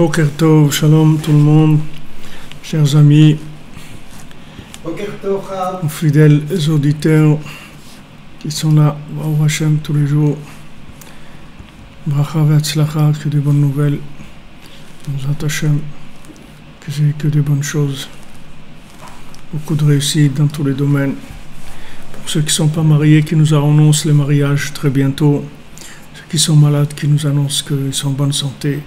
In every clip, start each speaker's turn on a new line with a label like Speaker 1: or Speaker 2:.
Speaker 1: Boker Tov, Shalom tout le monde, chers amis, fidèles auditeurs qui sont là, Baruch Hashem tous les jours, Bracha ve'atzlacha, que des bonnes nouvelles, Bezrat Hashem, que j'ai que des bonnes choses, beaucoup de réussite dans tous les domaines. Pour ceux qui ne sont pas mariés, qui nous annoncent les mariages très bientôt, ceux qui sont malades, qui nous annoncent qu'ils sont en bonne santé,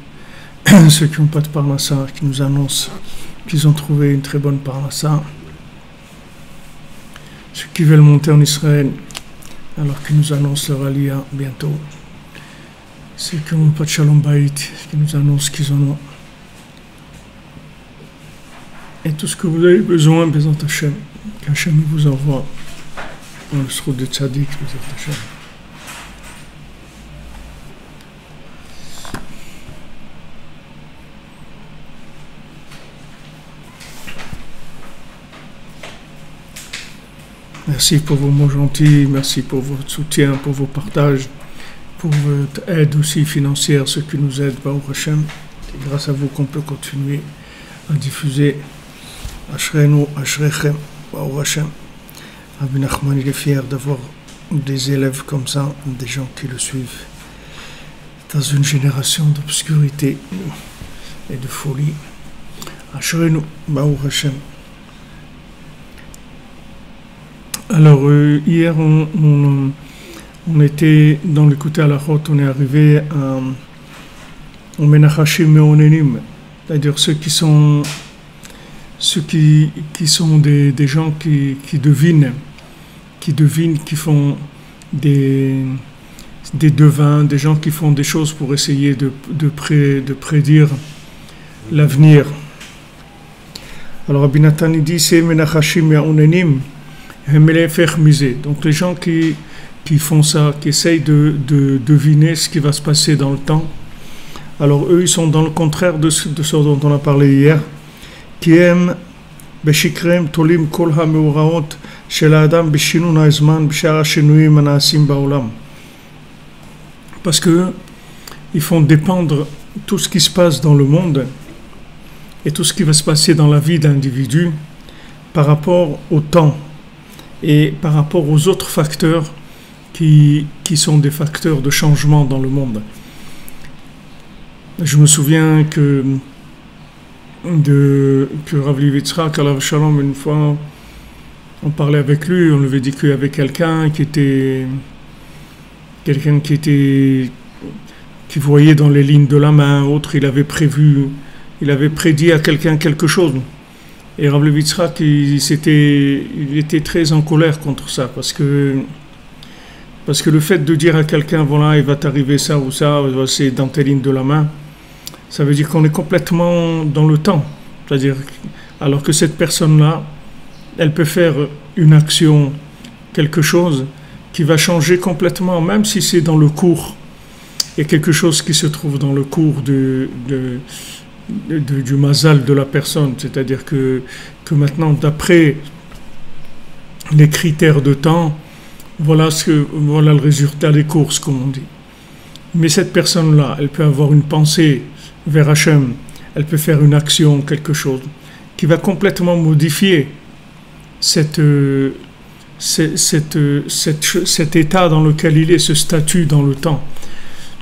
Speaker 1: ceux qui n'ont pas de parnassa, qui nous annoncent qu'ils ont trouvé une très bonne parnassa, ceux qui veulent monter en Israël, alors qu'ils nous annoncent leur aliyah bientôt, ceux qui n'ont pas de shalom bayit, qui nous annoncent qu'ils en ont, et tout ce que vous avez besoin, Bezrat Hashem, qu'Hashem vous envoie dans le srout de tzaddik, Bezrat Hashem. Merci pour vos mots gentils, merci pour votre soutien, pour vos partages, pour votre aide aussi financière, ceux qui nous aident, Baruch Hashem. C'est grâce à vous qu'on peut continuer à diffuser. Ashrenu, Ashrechem, Baruch Hashem. Rabbi Nachman, il est fier d'avoir des élèves comme ça, des gens qui le suivent dans une génération d'obscurité et de folie. Ashrenu, Baruch Hashem. Alors, hier, on était dans l'écouté à la route, on est arrivé au Menachashim Meonenim, c'est-à-dire ceux qui sont des gens qui devinent, qui font des devins, des gens qui font des choses pour essayer de prédire l'avenir. Alors, Rabbi Nathan dit, c'est Menachashim Meonenim. Donc les gens qui font ça, qui essayent de deviner ce qui va se passer dans le temps, alors eux ils sont dans le contraire de ce dont on a parlé hier, qui aiment beshikrem tolim kol hameuraot shel adam beshinun haizman b'shar hashinuim anaasim ba'olam, parce que ils font dépendre tout ce qui se passe dans le monde et tout ce qui va se passer dans la vie d'un individu par rapport au temps et par rapport aux autres facteurs qui sont des facteurs de changement dans le monde. Je me souviens que Rav Yitzhak alav shalom, une fois, on parlait avec lui, on lui avait dit qu'il y avait quelqu'un qui voyait dans les lignes de la main, autre, il avait prédit à quelqu'un quelque chose. Et Rav Yitzhak, il était très en colère contre ça, parce que le fait de dire à quelqu'un, voilà, il va t'arriver ça ou ça, c'est dans tes lignes de la main, ça veut dire qu'on est complètement dans le temps. C'est-à-dire, alors que cette personne-là, elle peut faire une action, quelque chose qui va changer complètement, même si c'est dans le cours. Il y a quelque chose qui se trouve dans le cours du mazal de la personne, c'est-à-dire que maintenant, d'après les critères de temps, voilà le résultat des courses, comme on dit. Mais cette personne-là, elle peut avoir une pensée vers Hachem, elle peut faire une action, quelque chose, qui va complètement modifier cet état dans lequel il est, ce statut dans le temps.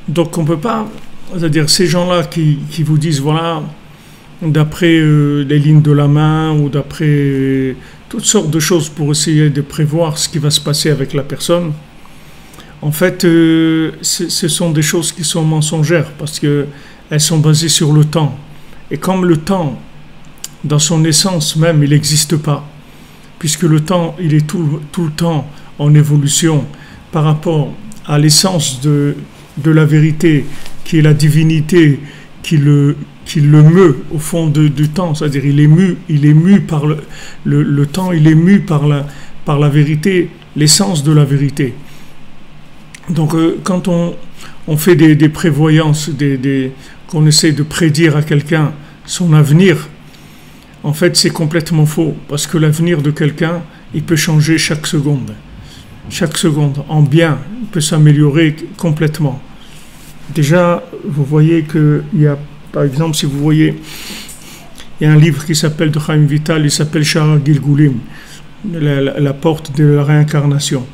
Speaker 1: Donc on ne peut pas... C'est-à-dire ces gens-là qui vous disent, voilà, d'après les lignes de la main ou d'après toutes sortes de choses pour essayer de prévoir ce qui va se passer avec la personne, en fait, ce sont des choses qui sont mensongères parce qu'elles sont basées sur le temps. Et comme le temps, dans son essence même, il n'existe pas, puisque le temps, il est tout le temps en évolution par rapport à l'essence de la vérité, qui est la divinité, qui le meut au fond du temps, c'est-à-dire il est mu par le temps, il est mu par la vérité, l'essence de la vérité. Donc quand on fait des prévoyances, qu'on essaie de prédire à quelqu'un son avenir, en fait c'est complètement faux, parce que l'avenir de quelqu'un, il peut changer chaque seconde, en bien, il peut s'améliorer complètement. Déjà, vous voyez qu'il y a Par exemple, si vous voyez, il y a un livre qui s'appelle de Chaim Vital, il s'appelle Shara Gilgulim, la porte de la réincarnation.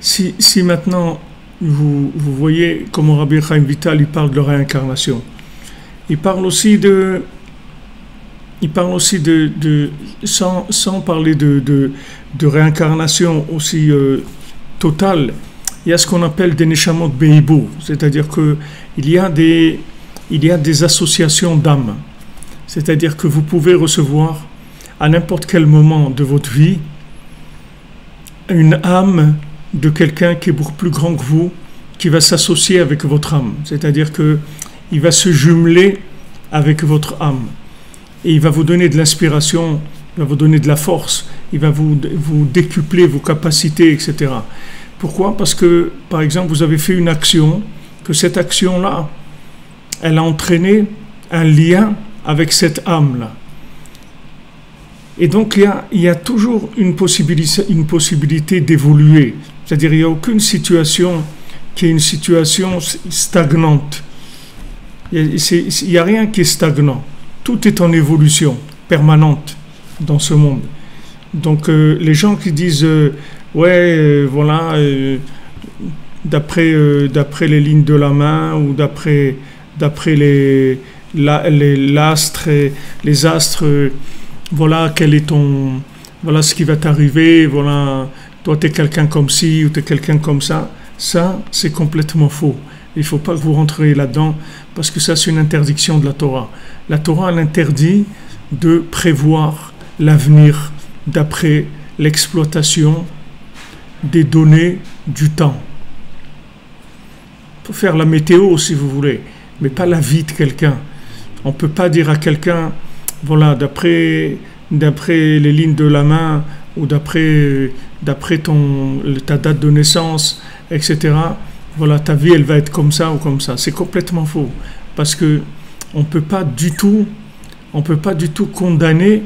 Speaker 1: Si maintenant vous voyez comment Rabbi Chaim Vital il parle de réincarnation, il parle aussi de sans parler de réincarnation aussi totale, il y a ce qu'on appelle des neshamot beibou, c'est-à-dire que il y a des associations d'âmes, c'est-à-dire que vous pouvez recevoir à n'importe quel moment de votre vie une âme de quelqu'un qui est beaucoup plus grand que vous, qui va s'associer avec votre âme, c'est-à-dire que il va se jumeler avec votre âme et il va vous donner de l'inspiration, il va vous donner de la force, il va vous décupler vos capacités, etc. Pourquoi? Parce que, par exemple, vous avez fait une action, que cette action-là, elle a entraîné un lien avec cette âme-là. Et donc, il y a toujours une possibilité d'évoluer. C'est-à-dire, il n'y a aucune situation qui est une situation stagnante. Il n'y a rien qui est stagnant. Tout est en évolution permanente dans ce monde. Donc, les gens qui disent voilà, d'après les lignes de la main ou d'après les astres, voilà voilà ce qui va t'arriver, voilà, toi tu es quelqu'un comme ci ou tu es quelqu'un comme ça. Ça, c'est complètement faux. Il ne faut pas que vous rentriez là-dedans parce que ça, c'est une interdiction de la Torah. La Torah, elle interdit de prévoir l'avenir d'après l'exploitation des données du temps. On peut faire la météo si vous voulez, mais pas la vie de quelqu'un. On ne peut pas dire à quelqu'un, voilà, d'après les lignes de la main ou d'après ta date de naissance, etc., voilà, ta vie, elle va être comme ça ou comme ça. C'est complètement faux. Parce que on ne peut pas du tout condamner,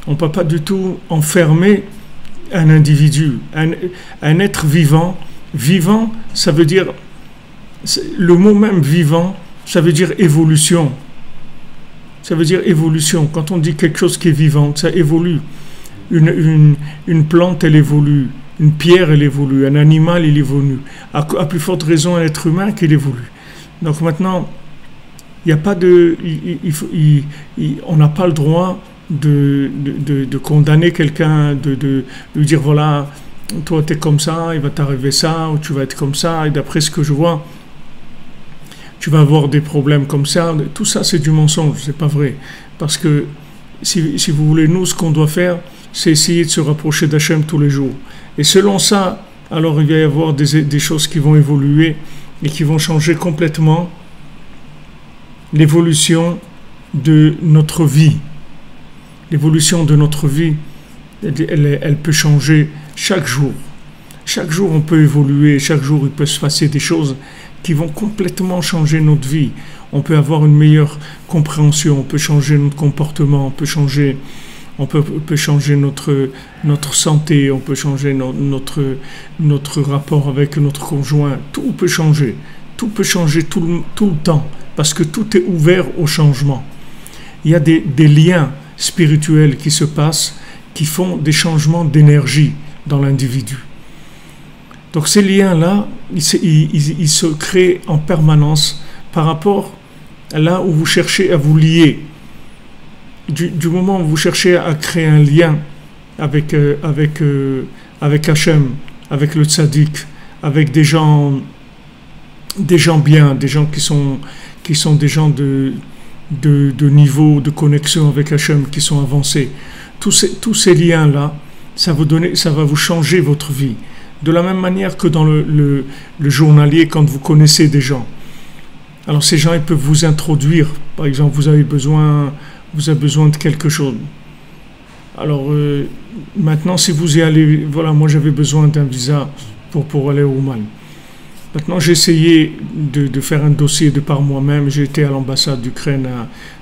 Speaker 1: on ne peut pas du tout enfermer un individu, un être vivant. Vivant, ça veut dire, le mot même vivant, ça veut dire évolution. Ça veut dire évolution. Quand on dit quelque chose qui est vivant, ça évolue. Une plante, elle évolue. Une pierre, elle évolue. Un animal, il évolue. À plus forte raison, un être humain qu'il évolue. Donc maintenant, il n'y a pas on n'a pas le droit de condamner quelqu'un, de lui dire voilà, toi tu es comme ça, il va t'arriver ça, ou tu vas être comme ça, et d'après ce que je vois, tu vas avoir des problèmes comme ça. Tout ça, c'est du mensonge, c'est pas vrai. Parce que si vous voulez, nous, ce qu'on doit faire, c'est essayer de se rapprocher d'Hachem tous les jours. Et selon ça, alors il va y avoir des choses qui vont évoluer et qui vont changer complètement l'évolution de notre vie. L'évolution de notre vie, elle peut changer chaque jour. Chaque jour, on peut évoluer. Chaque jour, il peut se passer des choses qui vont complètement changer notre vie. On peut avoir une meilleure compréhension, on peut changer notre comportement, on peut changer notre santé, on peut changer notre rapport avec notre conjoint. Tout peut changer. Tout peut changer tout le temps, parce que tout est ouvert au changement. Il y a des liens spirituels qui se passent, qui font des changements d'énergie dans l'individu. Donc ces liens-là, ils se créent en permanence par rapport à là où vous cherchez à vous lier. Du moment où vous cherchez à créer un lien avec Hachem, avec le tzaddik, avec des gens bien, des gens qui sont des gens de niveau, de connexion avec Hachem, qui sont avancés. Tous ces liens-là, ça va vous changer votre vie. De la même manière que dans le journalier, quand vous connaissez des gens. Alors ces gens, ils peuvent vous introduire. Par exemple, vous avez besoin de quelque chose. Alors maintenant, si vous y allez, voilà, moi j'avais besoin d'un visa pour aller au Oman. Maintenant, j'ai essayé de faire un dossier de par moi-même. J'ai été à l'ambassade d'Ukraine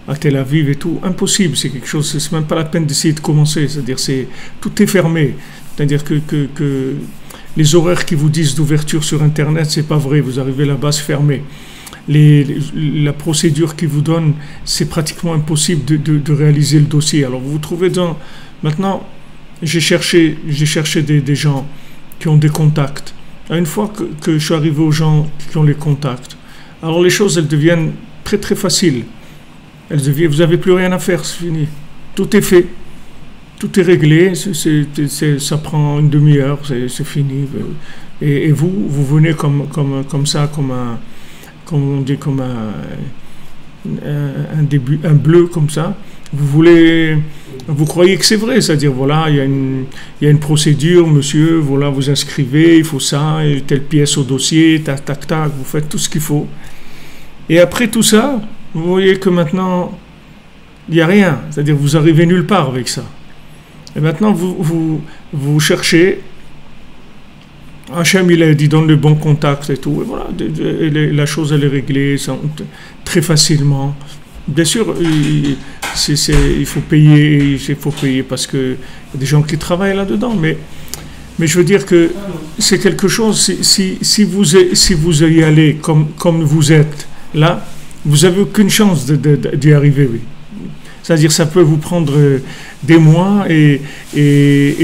Speaker 1: à Tel Aviv et tout. Impossible, c'est quelque chose, c'est même pas la peine d'essayer de commencer. C'est-à-dire, tout est fermé. C'est-à-dire que Les horaires qui vous disent d'ouverture sur Internet, c'est pas vrai. Vous arrivez là-bas, c'est fermé. La procédure qu'ils vous donnent, c'est pratiquement impossible de réaliser le dossier. Alors vous vous trouvez dans... Maintenant, j'ai cherché des gens qui ont des contacts. Une fois que je suis arrivé aux gens qui ont les contacts, alors les choses, elles deviennent très très faciles. Vous n'avez plus rien à faire, c'est fini. Tout est fait. Tout est réglé, ça prend une demi-heure, c'est fini. Et vous venez comme ça, comme on dit, comme un bleu comme ça. Vous croyez que c'est vrai, c'est-à-dire voilà, il y a une procédure, monsieur, voilà, vous inscrivez, il faut ça, et telle pièce au dossier, tac, tac, tac, vous faites tout ce qu'il faut. Et après tout ça, vous voyez que maintenant, il n'y a rien, c'est-à-dire vous arrivez nulle part avec ça. Et maintenant, vous cherchez. Hachem, il a dit donne le bon contact et tout. Et voilà, la chose, elle est réglée très facilement. Bien sûr, il faut payer parce qu'il y a des gens qui travaillent là-dedans. Mais je veux dire que c'est quelque chose, si vous y allez comme vous êtes là, vous n'avez aucune chance d'y arriver, oui. C'est-à-dire ça peut vous prendre des mois et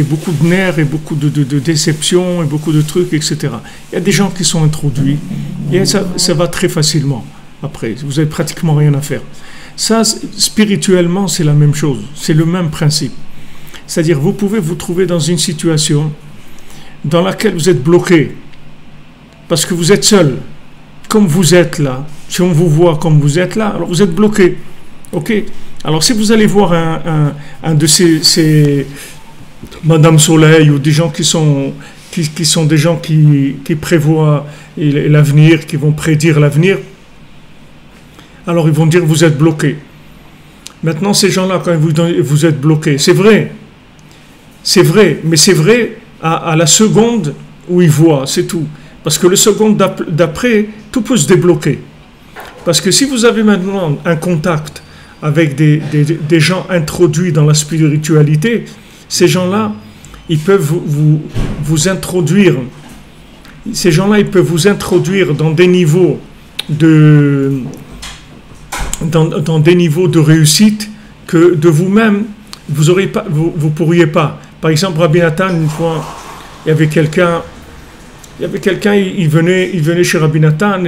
Speaker 1: beaucoup de nerfs et beaucoup de déceptions et beaucoup de trucs, etc. Il y a des gens qui sont introduits et ça va très facilement après. Vous n'avez pratiquement rien à faire. Ça, spirituellement, c'est la même chose. C'est le même principe. C'est-à-dire vous pouvez vous trouver dans une situation dans laquelle vous êtes bloqué parce que vous êtes seul. Comme vous êtes là, si on vous voit comme vous êtes là, alors vous êtes bloqué. Ok. Alors si vous allez voir un de ces Madame Soleil ou des gens qui sont des gens qui prévoient l'avenir, qui vont prédire l'avenir, alors ils vont dire vous êtes bloqué. Maintenant ces gens-là, quand vous êtes bloqué, c'est vrai, mais c'est vrai à la seconde où ils voient, c'est tout. Parce que le seconde d'après, tout peut se débloquer. Parce que si vous avez maintenant un contact avec des gens introduits dans la spiritualité, ces gens-là, ils peuvent vous introduire. Ces gens-là, ils peuvent vous introduire dans des niveaux dans des niveaux de réussite que de vous-même, vous pourriez pas. Par exemple, Rabbi Nathan, une fois, il y avait quelqu'un, il venait chez Rabbi Nathan,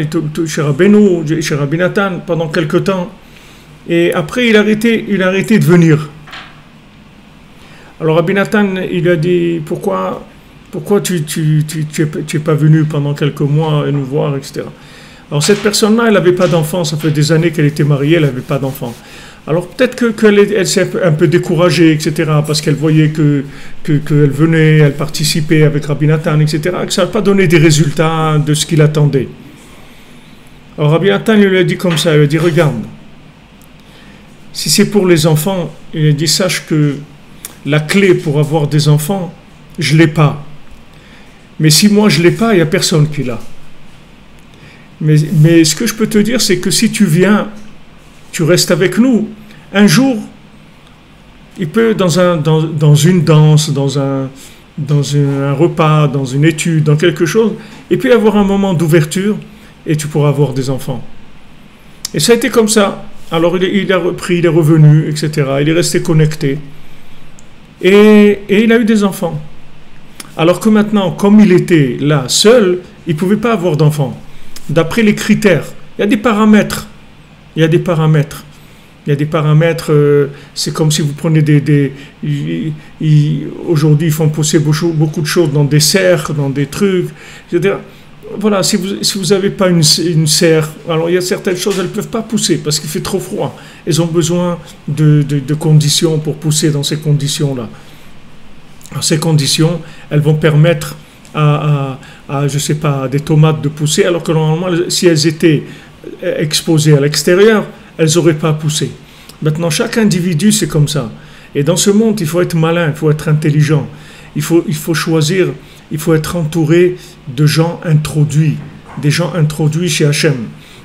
Speaker 1: chez Rabbeinu, chez Rabbi Nathan pendant quelque temps. Et après, il a arrêté de venir. Alors Rabbi Nathan, il a dit, pourquoi tu es pas venu pendant quelques mois nous voir, etc. Alors cette personne-là, elle n'avait pas d'enfant, ça fait des années qu'elle était mariée, elle n'avait pas d'enfant. Alors peut-être qu'elle s'est un peu découragée, etc., parce qu'elle voyait qu'elle venait, elle participait avec Rabbi Nathan, etc., que ça n'a pas donné des résultats de ce qu'il attendait. Alors Rabbi Nathan, il lui a dit comme ça, il lui a dit, regarde, si c'est pour les enfants, il a dit, sache que la clé pour avoir des enfants, je ne l'ai pas. Mais si moi je ne l'ai pas, il n'y a personne qui l'a. Mais ce que je peux te dire, c'est que si tu viens, tu restes avec nous, un jour, il peut, dans une danse, dans un repas, dans une étude, dans quelque chose, il peut y avoir un moment d'ouverture et tu pourras avoir des enfants. Et ça a été comme ça. Alors il a repris, il est revenu, etc. Il est resté connecté. Et il a eu des enfants. Alors que maintenant, comme il était là seul, il ne pouvait pas avoir d'enfants. D'après les critères, il y a des paramètres. C'est comme si vous prenez aujourd'hui, ils font pousser beaucoup de choses dans des serres, dans des trucs. C'est-à-dire, voilà, si vous n'avez pas une serre, alors il y a certaines choses, elles ne peuvent pas pousser parce qu'il fait trop froid. Elles ont besoin de conditions pour pousser dans ces conditions-là. Alors, ces conditions, elles vont permettre à je sais pas, des tomates de pousser, alors que normalement, si elles étaient exposées à l'extérieur, elles n'auraient pas poussé. Maintenant, chaque individu, c'est comme ça. Et dans ce monde, il faut être malin, il faut être intelligent. Il faut choisir, il faut être entouré de gens introduits, des gens introduits chez Hachem.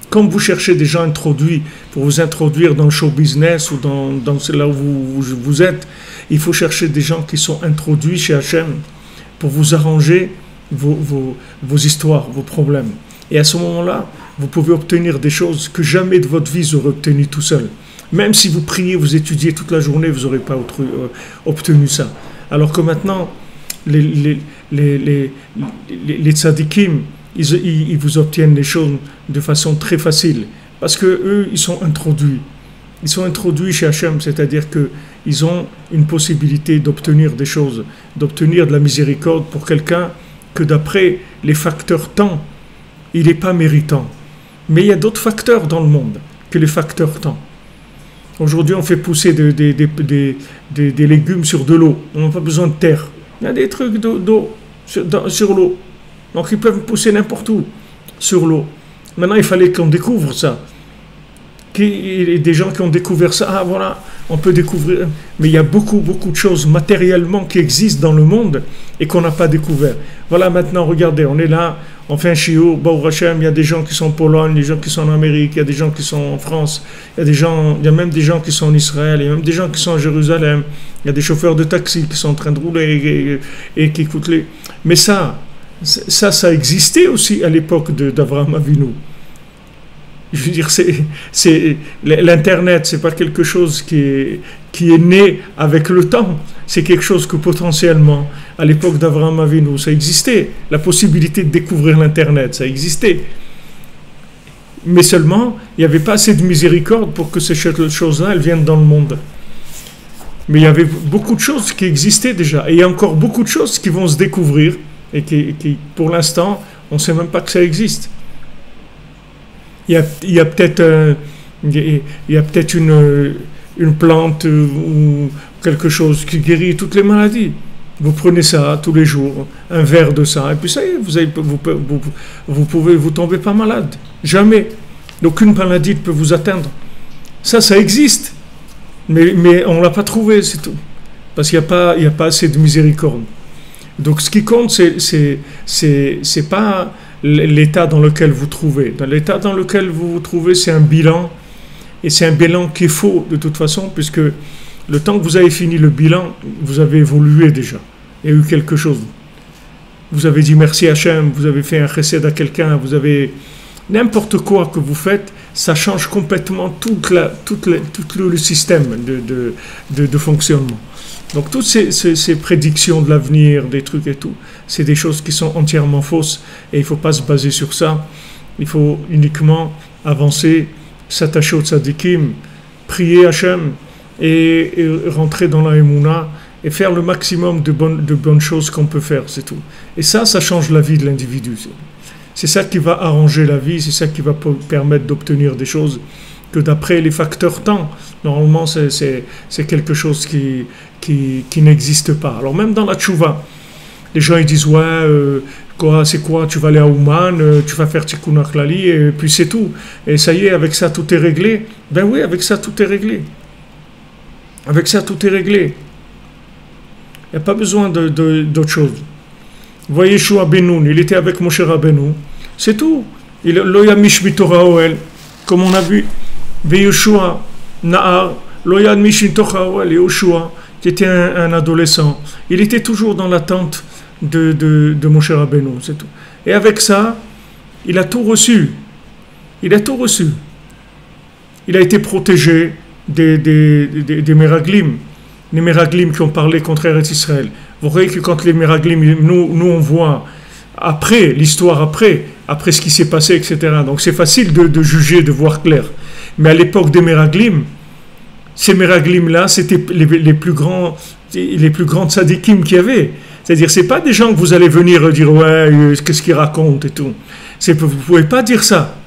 Speaker 1: Comme vous cherchez des gens introduits pour vous introduire dans le show business ou dans là où vous êtes, il faut chercher des gens qui sont introduits chez Hachem pour vous arranger vos histoires, vos problèmes. Et à ce moment-là, vous pouvez obtenir des choses que jamais de votre vie vous aurez obtenu tout seul. Même si vous priez, vous étudiez toute la journée, vous n'aurez pas obtenu ça. Alors que maintenant, les tzadikim, ils vous obtiennent les choses de façon très facile. Parce qu'eux, ils sont introduits. Ils sont introduits chez Hachem, c'est-à-dire qu'ils ont une possibilité d'obtenir des choses, d'obtenir de la miséricorde pour quelqu'un que d'après les facteurs temps, il n'est pas méritant. Mais il y a d'autres facteurs dans le monde que les facteurs temps. Aujourd'hui, on fait pousser des légumes sur de l'eau. On n'a pas besoin de terre. Il y a des trucs d'eau sur l'eau. Donc ils peuvent pousser n'importe où sur l'eau. Maintenant, il fallait qu'on découvre ça. Il y a des gens qui ont découvert ça. Ah voilà, on peut découvrir. Mais il y a beaucoup de choses matériellement qui existent dans le monde et qu'on n'a pas découvert. Voilà, maintenant, regardez, on est là, on fait un shiur, Baruch Hashem, il y a des gens qui sont en Pologne, des gens qui sont en Amérique, il y a des gens qui sont en France, il y a même des gens qui sont en Israël, il y a même des gens qui sont à Jérusalem, il y a des chauffeurs de taxi qui sont en train de rouler et qui écoutent les... Mais ça existait aussi à l'époque d'Avraham Avinu. Je veux dire, l'Internet, c'est pas quelque chose qui est né avec le temps. C'est quelque chose que potentiellement, à l'époque d'Avraham Avinu, ça existait. La possibilité de découvrir l'Internet, ça existait. Mais seulement, il n'y avait pas assez de miséricorde pour que ces choses-là, elles viennent dans le monde. Mais il y avait beaucoup de choses qui existaient déjà. Et il y a encore beaucoup de choses qui vont se découvrir et qui pour l'instant, on ne sait même pas que ça existe. Il y a peut-être une plante ou quelque chose qui guérit toutes les maladies. Vous prenez ça tous les jours, un verre de ça, et puis ça y est, vous tombez pas malade. Jamais. Aucune maladie ne peut vous atteindre. Ça existe. Mais on ne l'a pas trouvé, c'est tout. Parce qu'il n'y a pas assez de miséricorde. Donc ce qui compte, c'est pas l'état dans lequel vous trouvez. Dans l'état dans lequel vous vous trouvez, c'est un bilan, et c'est un bilan qui est faux de toute façon, puisque le temps que vous avez fini le bilan, vous avez évolué déjà. Il y a eu quelque chose. Vous avez dit merci à Hachem, vous avez fait un chesed à quelqu'un, vous avez... N'importe quoi que vous faites, ça change complètement tout le système de fonctionnement. Donc toutes ces prédictions de l'avenir, des trucs et tout, c'est des choses qui sont entièrement fausses et il ne faut pas se baser sur ça. Il faut uniquement avancer, s'attacher au tzadikim, prier Hachem et rentrer dans la Emouna et faire le maximum de bonnes choses qu'on peut faire, c'est tout. Et ça change la vie de l'individu. C'est ça qui va arranger la vie, c'est ça qui va permettre d'obtenir des choses que d'après les facteurs temps, normalement c'est quelque chose qui n'existe pas. Alors même dans la tchouva, les gens ils disent c'est quoi, tu vas aller à Ouman, tu vas faire Tikkun Klali et puis c'est tout. Et ça y est, avec ça tout est réglé. Ben oui, avec ça tout est réglé. Avec ça tout est réglé. Il n'y a pas besoin d'autre chose. Vous voyez Yeshua Benoun, il était avec Moshe Rabbeinu, c'est tout. Loya Mishmi Torah Oel, comme on a vu. Yeshua Nahar, Loya Mishmi Torah Oel, Yeshua, qui était un adolescent, il était toujours dans l'attente de Moshe Rabbeinu, c'est tout. Et avec ça, il a tout reçu. Il a tout reçu. Il a été protégé des Meraglim. Les Meraglim qui ont parlé contre Eretz Israël. Vous voyez que quand les Meraglim, nous on voit après, l'histoire après ce qui s'est passé, etc. Donc c'est facile de juger, de voir clair. Mais à l'époque des Meraglim, ces Meraglim-là, c'était les plus grands tzadikim qu'il y avait. C'est-à-dire, c'est pas des gens que vous allez venir dire, ouais, qu'est-ce qu'ils racontent et tout. Vous ne pouvez pas dire ça.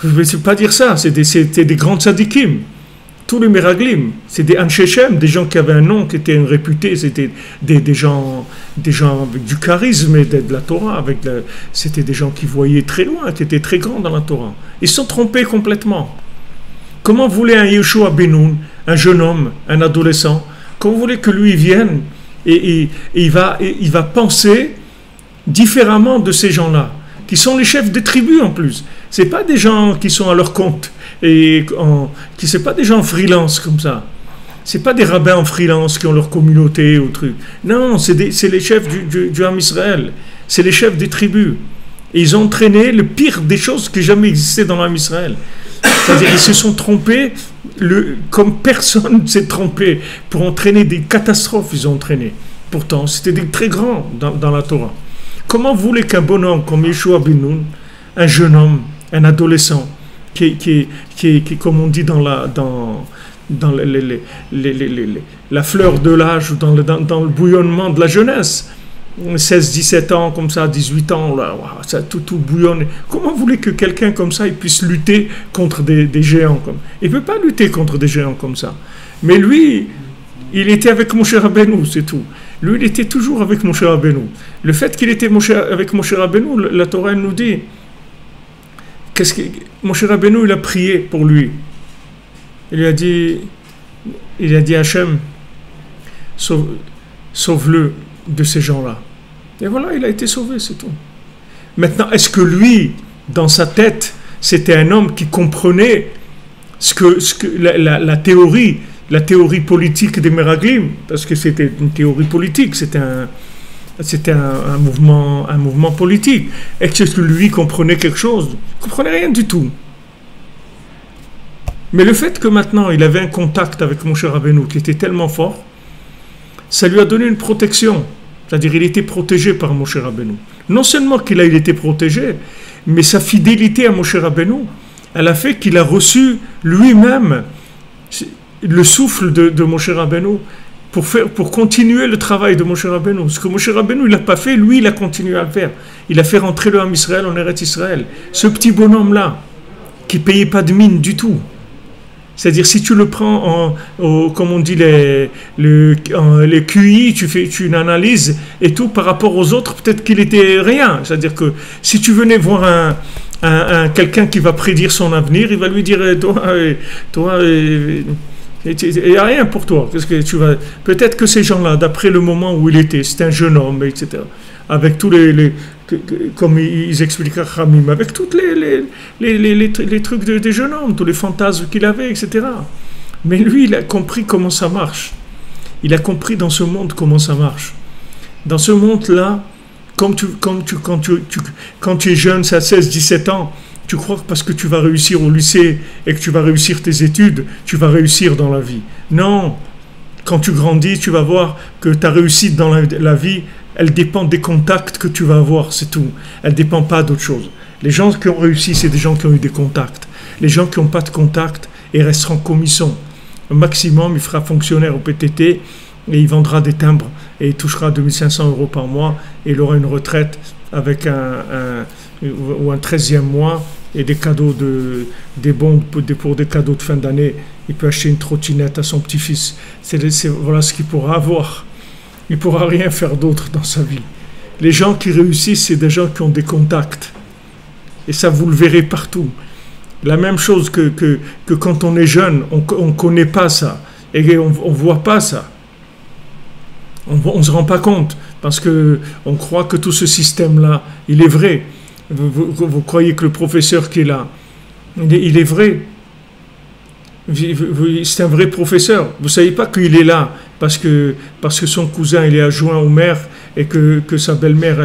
Speaker 1: Vous ne pouvez pas dire ça. C'était des grands tzadikim. Tous les Meraglim, c'est des Anshechem, des gens qui avaient un nom, qui étaient réputés, c'était des gens avec du charisme et de la Torah, c'était des gens qui voyaient très loin, qui étaient très grands dans la Torah. Ils se sont trompés complètement. Comment vous voulez un Yeshua Benoun, un jeune homme, un adolescent, comment vous voulez que lui vienne et il va penser différemment de ces gens-là, qui sont les chefs des tribus en plus. C'est pas des gens qui sont à leur compte. Et c'est pas des gens freelance comme ça. C'est pas des rabbins en freelance qui ont leur communauté ou truc. Non, c'est les chefs du Ham Israël. C'est les chefs des tribus. Et ils ont entraîné le pire des choses qui jamais existaient dans l'Am Israël. C'est-à-dire qu'ils se sont trompés comme personne ne s'est trompé. Pour entraîner des catastrophes, ils ont entraîné. Pourtant, c'était des très grands dans la Torah. Comment vous voulez qu'un bonhomme comme Yeshua ben Nun, un jeune homme, un adolescent, qui comme on dit dans la fleur de l'âge ou dans le bouillonnement de la jeunesse, 16-17 ans, comme ça, 18 ans, là, ça tout bouillonne. Comment vous voulez que quelqu'un comme ça il puisse lutter contre des géants comme ça? Il ne peut pas lutter contre des géants comme ça. Mais lui, il était avec Moshe Rabbeinu, c'est tout. Lui, il était toujours avec Moshe Rabbeinu. Le fait qu'il était avec Moshe Rabbeinu, la Torah elle nous dit, Moshe Rabbeinu, il a prié pour lui. Il a dit Hachem, sauve-le de ces gens-là. Et voilà, il a été sauvé, c'est tout. Maintenant, est-ce que lui, dans sa tête, c'était un homme qui comprenait la théorie politique des Meraglim, parce que c'était une théorie politique, c'était un mouvement politique. Est-ce que lui comprenait quelque chose? Il ne comprenait rien du tout. Mais le fait que maintenant il avait un contact avec Moshe Rabbeinu qui était tellement fort, ça lui a donné une protection. C'est-à-dire il était protégé par Moshe Rabbeinu. Non seulement qu'il a été protégé, mais sa fidélité à Moshe Rabbeinu, elle a fait qu'il a reçu lui-même le souffle de Moshe Rabbeinu pour continuer le travail de Moshe Rabbeinu. Ce que Moshe Rabbeinu il n'a pas fait, lui il a continué à le faire. Il a fait rentrer le Ham Israël en Eretz Israël. Ce petit bonhomme-là, qui ne payait pas de mine du tout. C'est-à-dire, si tu le prends comme on dit, les QI, tu fais une analyse et tout par rapport aux autres, peut-être qu'il était rien. C'est-à-dire que si tu venais voir quelqu'un qui va prédire son avenir, il va lui dire, toi, il n'y a rien pour toi. Qu'est-ce que tu vas... Peut-être que ces gens-là, d'après le moment où il était, c'était un jeune homme, etc. Avec tous comme ils expliquent à Khamim, avec tous les trucs des jeunes hommes, tous les fantasmes qu'il avait, etc. Mais lui, il a compris comment ça marche. Il a compris dans ce monde comment ça marche. Dans ce monde-là, quand tu es jeune, c'est à 16-17 ans, tu crois que parce que tu vas réussir au lycée et que tu vas réussir tes études, tu vas réussir dans la vie. Non. Quand tu grandis, tu vas voir que ta réussite dans la vie, elle dépend des contacts que tu vas avoir, c'est tout. Elle ne dépend pas d'autre chose. Les gens qui ont réussi, c'est des gens qui ont eu des contacts. Les gens qui n'ont pas de contacts, ils resteront comme ils sont. Au maximum, il fera fonctionnaire au PTT et il vendra des timbres et il touchera 2500 € par mois et il aura une retraite avec un 13e mois et des cadeaux des bons pour des cadeaux de fin d'année. Il peut acheter une trottinette à son petit-fils. Voilà ce qu'il pourra avoir. Il ne pourra rien faire d'autre dans sa vie. Les gens qui réussissent, c'est des gens qui ont des contacts. Et ça, vous le verrez partout. La même chose que quand on est jeune, on ne connaît pas ça. Et on ne voit pas ça. On ne se rend pas compte. Parce qu'on croit que tout ce système-là, il est vrai. Vous croyez que le professeur qui est là, il est vrai. C'est un vrai professeur. Vous ne savez pas qu'il est là parce que son cousin il est adjoint au maire et que sa belle-mère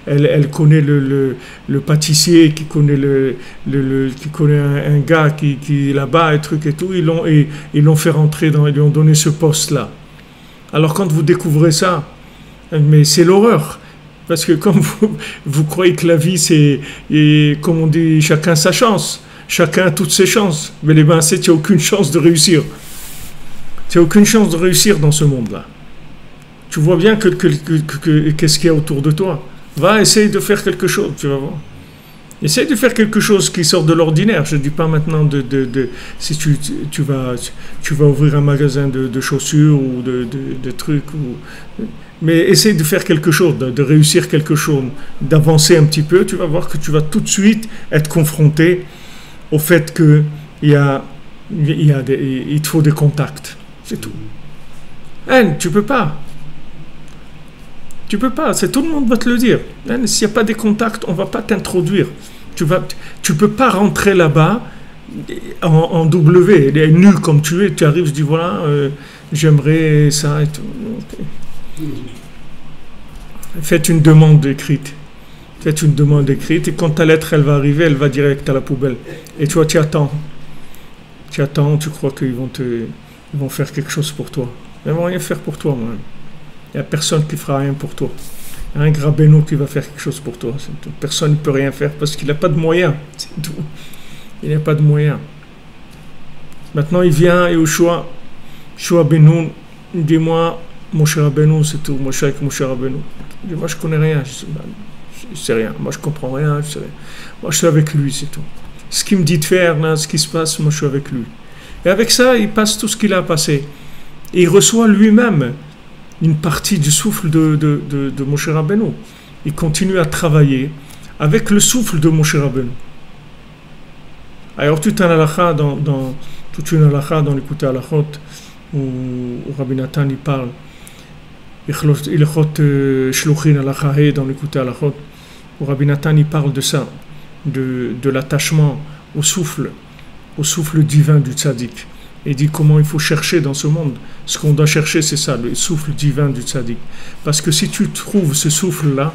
Speaker 1: elle connaît le pâtissier qui connaît qui connaît un gars qui est là-bas et truc et tout. Ils l'ont fait rentrer ils lui ont donné ce poste-là. Alors quand vous découvrez ça, mais c'est l'horreur. Parce que comme vous croyez que la vie c'est, comme on dit, chacun sa chance. Chacun a toutes ses chances. Mais les bains, tu n'as aucune chance de réussir. Tu n'as aucune chance de réussir dans ce monde-là. Tu vois bien qu'est-ce qu'il y a autour de toi. Va, essaye de faire quelque chose, tu vas voir. Essaye de faire quelque chose qui sort de l'ordinaire. Je ne dis pas maintenant si tu vas ouvrir un magasin de chaussures ou de trucs. Mais essaye de faire quelque chose, de réussir quelque chose, d'avancer un petit peu. Tu vas voir que tu vas tout de suite être confronté au fait qu'il te faut des contacts. C'est tout. Tu peux pas. Tu peux pas. Tout le monde va te le dire. S'il n'y a pas des contacts, on ne va pas t'introduire. Tu peux pas rentrer là-bas en W, elle est nulle comme tu es, tu arrives, je dis voilà, j'aimerais ça et tout. Okay. Faites une demande écrite. Faites une demande écrite et quand ta lettre elle va arriver, elle va direct à la poubelle. Et toi, tu attends. Tu attends, tu crois qu'ils vont faire quelque chose pour toi. Ils ne vont rien faire pour toi, moi. Il n'y a personne qui fera rien pour toi. Il y a un Grabeno qui va faire quelque chose pour toi. Personne ne peut rien faire parce qu'il n'a pas de moyens. C'est tout. Il n'a pas de moyens. Maintenant, il vient et Yoshua Benoun, dis-moi, mon cher Rabbeinu, c'est tout. Moi, je suis avec mon cher Rabbeinu. Moi, je ne connais rien. Je sais rien. Moi, je ne comprends rien. Je sais rien. Moi, je suis avec lui, c'est tout. Ce qu'il me dit de faire, là, ce qui se passe, moi, je suis avec lui. Et avec ça, il passe tout ce qu'il a passé. Et il reçoit lui-même une partie du souffle de Moshe Rabbeinu. Il continue à travailler avec le souffle de Moshe Rabbeinu. Alors, toute une halakha dans l'écoute halachot, où Rabbi Nathan il parle, Ilchot Shluchin halakha dans l'écoute halachot, où Rabbi Nathan il parle de ça, de l'attachement au souffle divin du tzaddik. Et dit comment il faut chercher dans ce monde. Ce qu'on doit chercher, c'est ça, le souffle divin du tzaddik. Parce que si tu trouves ce souffle-là,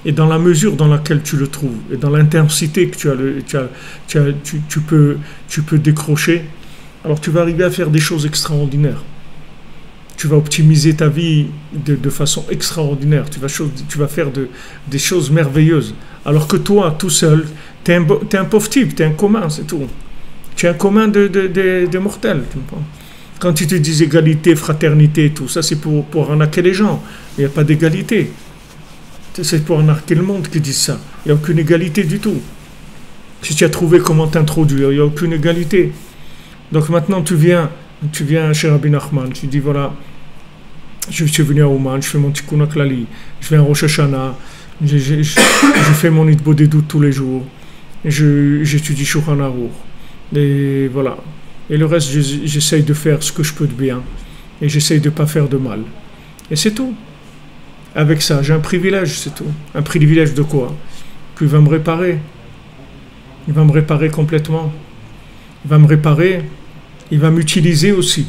Speaker 1: et dans la mesure dans laquelle tu le trouves, et dans l'intensité que tu peux décrocher, alors tu vas arriver à faire des choses extraordinaires. Tu vas optimiser ta vie de façon extraordinaire. Tu vas faire des choses merveilleuses. Alors que toi, tout seul, tu es un pauvre type, tu es un commun, c'est tout. Tu es un commun de mortels. Quand ils te disent égalité, fraternité, tout ça, c'est pour arnaquer les gens. Il n'y a pas d'égalité. C'est pour arnaquer le monde qu'ils disent ça. Il n'y a aucune égalité du tout. Si tu as trouvé comment t'introduire, il n'y a aucune égalité. Donc maintenant, tu viens chez Rabbi Nachman, tu dis voilà, je suis venu à Ouman, je fais mon Tikkun HaKlali, je vais à Rosh Hashanah, je fais mon Hitbodedut tous les jours, j'étudie Shulchan Aruch. Et voilà. Et le reste, j'essaye de faire ce que je peux de bien. Et j'essaye de ne pas faire de mal. Et c'est tout. Avec ça, j'ai un privilège, c'est tout. Un privilège de quoi? Qu'il va me réparer. Il va me réparer complètement. Il va me réparer. Il va m'utiliser aussi.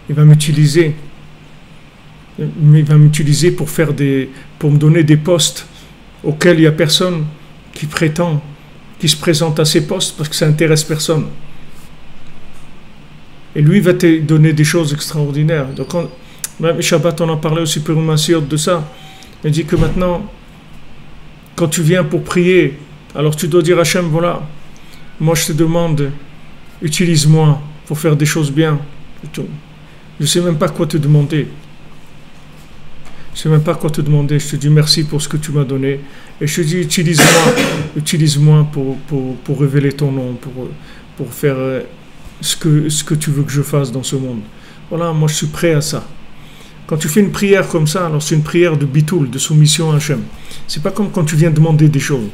Speaker 1: Il va m'utiliser. Mais il va m'utiliser pour me donner des postes auxquels il n'y a personne qui prétend, qui se présente à ces postes parce que ça n'intéresse personne. Et lui va te donner des choses extraordinaires. Donc, même Shabbat, on en parlait aussi pour une massiot de ça. Il dit que maintenant, quand tu viens pour prier, alors tu dois dire à Hachem, voilà, moi je te demande, utilise-moi pour faire des choses bien. Je ne sais même pas quoi te demander. Je ne sais même pas quoi te demander. Je te dis merci pour ce que tu m'as donné. Et je te dis, utilise-moi pour révéler ton nom, pour faire ce que tu veux que je fasse dans ce monde. Voilà, moi je suis prêt à ça. Quand tu fais une prière comme ça, alors c'est une prière de bitoul, de soumission à Hachem. C'est pas comme quand tu viens demander des choses.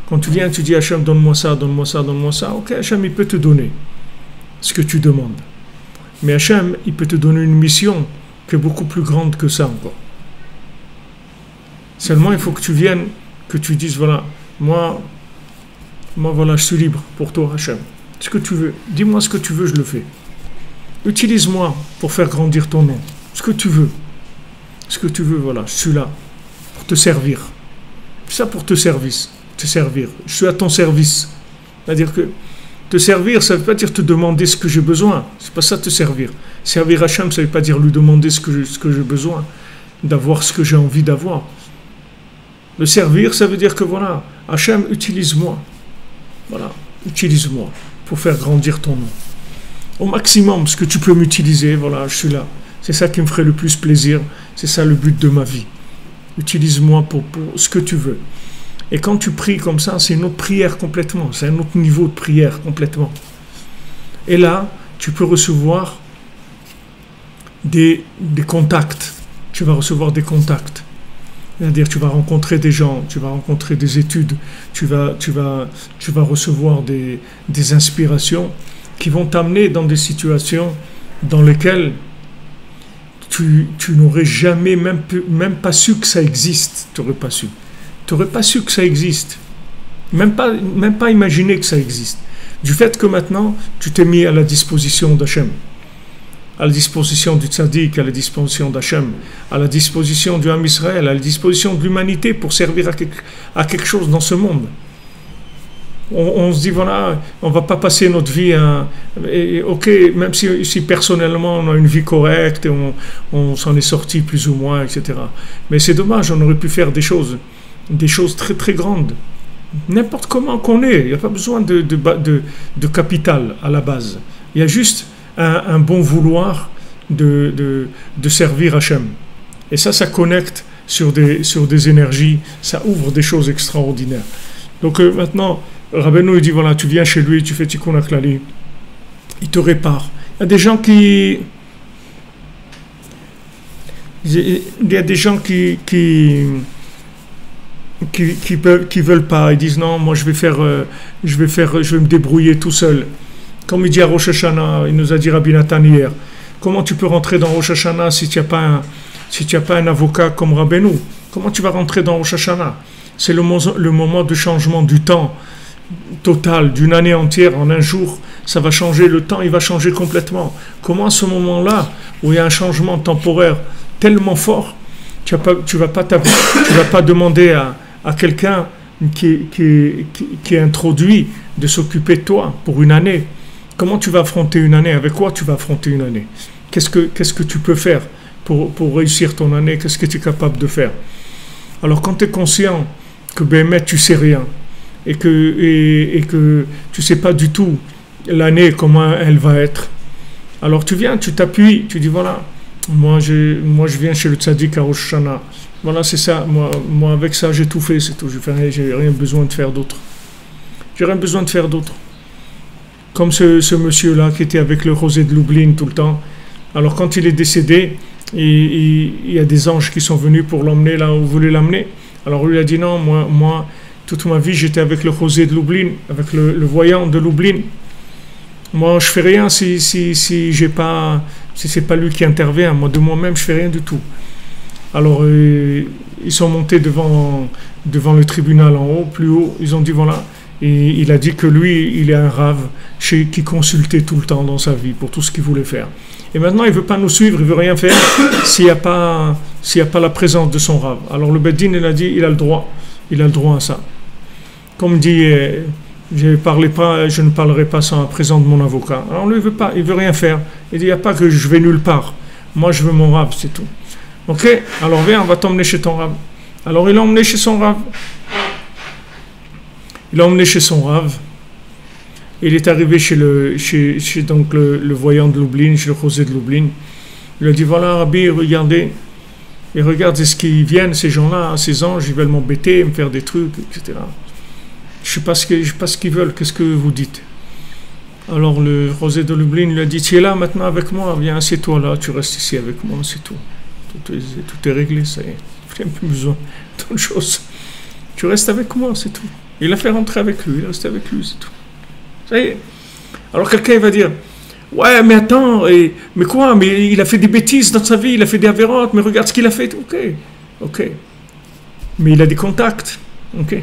Speaker 1: Quand tu viens, tu dis Hachem, donne-moi ça, donne-moi ça, donne-moi ça. Ok, Hachem, il peut te donner ce que tu demandes. Mais Hachem, il peut te donner une mission qui est beaucoup plus grande que ça encore. Seulement, il faut que tu viennes, que tu dises, voilà, moi voilà, je suis libre pour toi, Hachem. Ce que tu veux, dis-moi ce que tu veux, je le fais. Utilise-moi pour faire grandir ton nom. Ce que tu veux. Ce que tu veux, voilà, je suis là pour te servir. Ça pour te servir. Je suis à ton service. C'est-à-dire que te servir, ça ne veut pas dire te demander ce que j'ai besoin. C'est pas ça te servir. Servir Hachem, ça ne veut pas dire lui demander ce que j'ai besoin, d'avoir ce que j'ai envie d'avoir. Le servir, ça veut dire que voilà, Hachem, utilise-moi. Voilà, utilise-moi pour faire grandir ton nom. Au maximum, ce que tu peux m'utiliser, voilà, je suis là. C'est ça qui me ferait le plus plaisir. C'est ça le but de ma vie. Utilise-moi pour ce que tu veux. Et quand tu pries comme ça, c'est une autre prière complètement. C'est un autre niveau de prière complètement. Et là, tu peux recevoir des contacts. Tu vas recevoir des contacts. C'est-à-dire, tu vas rencontrer des gens, tu vas rencontrer des études, tu vas recevoir des inspirations qui vont t'amener dans des situations dans lesquelles tu n'aurais jamais, même pas su que ça existe. Tu n'aurais pas su. Tu n'aurais pas su que ça existe. Même pas imaginer que ça existe. Du fait que maintenant, tu t'es mis à la disposition d'Hachem, à la disposition du tzaddik, à la disposition d'Hachem, à la disposition du Ham Israël, à la disposition de l'humanité pour servir à quelque chose dans ce monde. On se dit, voilà, on ne va pas passer notre vie à... ok, même si personnellement on a une vie correcte et on s'en est sorti plus ou moins, etc. Mais c'est dommage, on aurait pu faire des choses très très grandes. N'importe comment qu'on est, il n'y a pas besoin de capital à la base. Il y a juste un bon vouloir de servir Hachem. Et ça connecte sur des énergies, ça ouvre des choses extraordinaires. Donc maintenant, Rabbeinu il dit, voilà, tu viens chez lui, tu fais Tikkun HaKlali, il te répare. Il y a des gens qui veulent pas, ils disent non, moi je vais me débrouiller tout seul. Comme il dit à Rosh Hashanah, il nous a dit Rabbi Nathan hier, comment tu peux rentrer dans Rosh Hashanah si tu n'as pas un avocat comme Rabbeinu? Comment tu vas rentrer dans Rosh Hashanah? C'est le moment de changement du temps total, d'une année entière, en un jour, ça va changer, le temps il va changer complètement. Comment à ce moment-là, où il y a un changement temporaire tellement fort, tu vas pas demander à quelqu'un qui est introduit de s'occuper de toi pour une année? Comment tu vas affronter une année? Avec quoi tu vas affronter une année? Qu'est-ce que tu peux faire pour réussir ton année? Qu'est-ce que tu es capable de faire? Alors quand tu es conscient que tu sais rien et que tu sais pas du tout l'année comment elle va être, alors tu viens, tu t'appuies, tu dis voilà, moi je viens chez le tzaddik à Rosh Hashanah, voilà, c'est ça, moi avec ça j'ai tout fait, c'est tout, j'ai rien besoin de faire d'autre. J'ai rien besoin de faire d'autre. Comme ce monsieur-là qui était avec le rosé de Lublin tout le temps. Alors quand il est décédé, il y a des anges qui sont venus pour l'emmener là où vous voulez l'amener. Alors lui a dit non, moi toute ma vie j'étais avec le rosé de Lublin, avec le voyant de Lublin. Moi je fais rien si c'est pas lui qui intervient. Moi de moi-même je fais rien du tout. Alors ils sont montés devant le tribunal en haut, plus haut. Ils ont dit voilà. Et il a dit que lui, il est un rave qui consultait tout le temps dans sa vie pour tout ce qu'il voulait faire. Et maintenant, il ne veut pas nous suivre, il ne veut rien faire s'il n'y a pas la présence de son rave. Alors le Beddin, il a dit, il a le droit à ça. Comme dit, je ne parlerai pas sans la présence de mon avocat. Alors lui, il veut rien faire. Il dit, il n'y a pas que je vais nulle part. Moi, je veux mon rave, c'est tout. Ok, alors viens, on va t'emmener chez ton rave. Alors il l'a emmené chez son rave. Il l'a emmené chez son rave. Il est arrivé chez le voyant de Lublin, chez le rosé de Lublin. Il a dit, voilà, Rabbi, regardez. Et regarde ce qu'ils viennent, ces gens-là, ces anges, ils veulent m'embêter, me faire des trucs, etc. Je ne sais pas ce qu'ils veulent, qu'est-ce que vous dites? Alors le rosé de Lublin lui a dit, tu es là maintenant avec moi, viens, assieds-toi là, tu restes ici avec moi, c'est tout. Tout est réglé, ça y est. Il n'y a plus besoin d'autre chose. Tu restes avec moi, c'est tout. Il l'a fait rentrer avec lui, il est resté avec lui, c'est tout. Ça y est. Alors quelqu'un va dire, ouais, mais attends, mais quoi? Mais il a fait des bêtises dans sa vie, il a fait des avérantes, mais regarde ce qu'il a fait. Ok. Mais il a des contacts. Ok.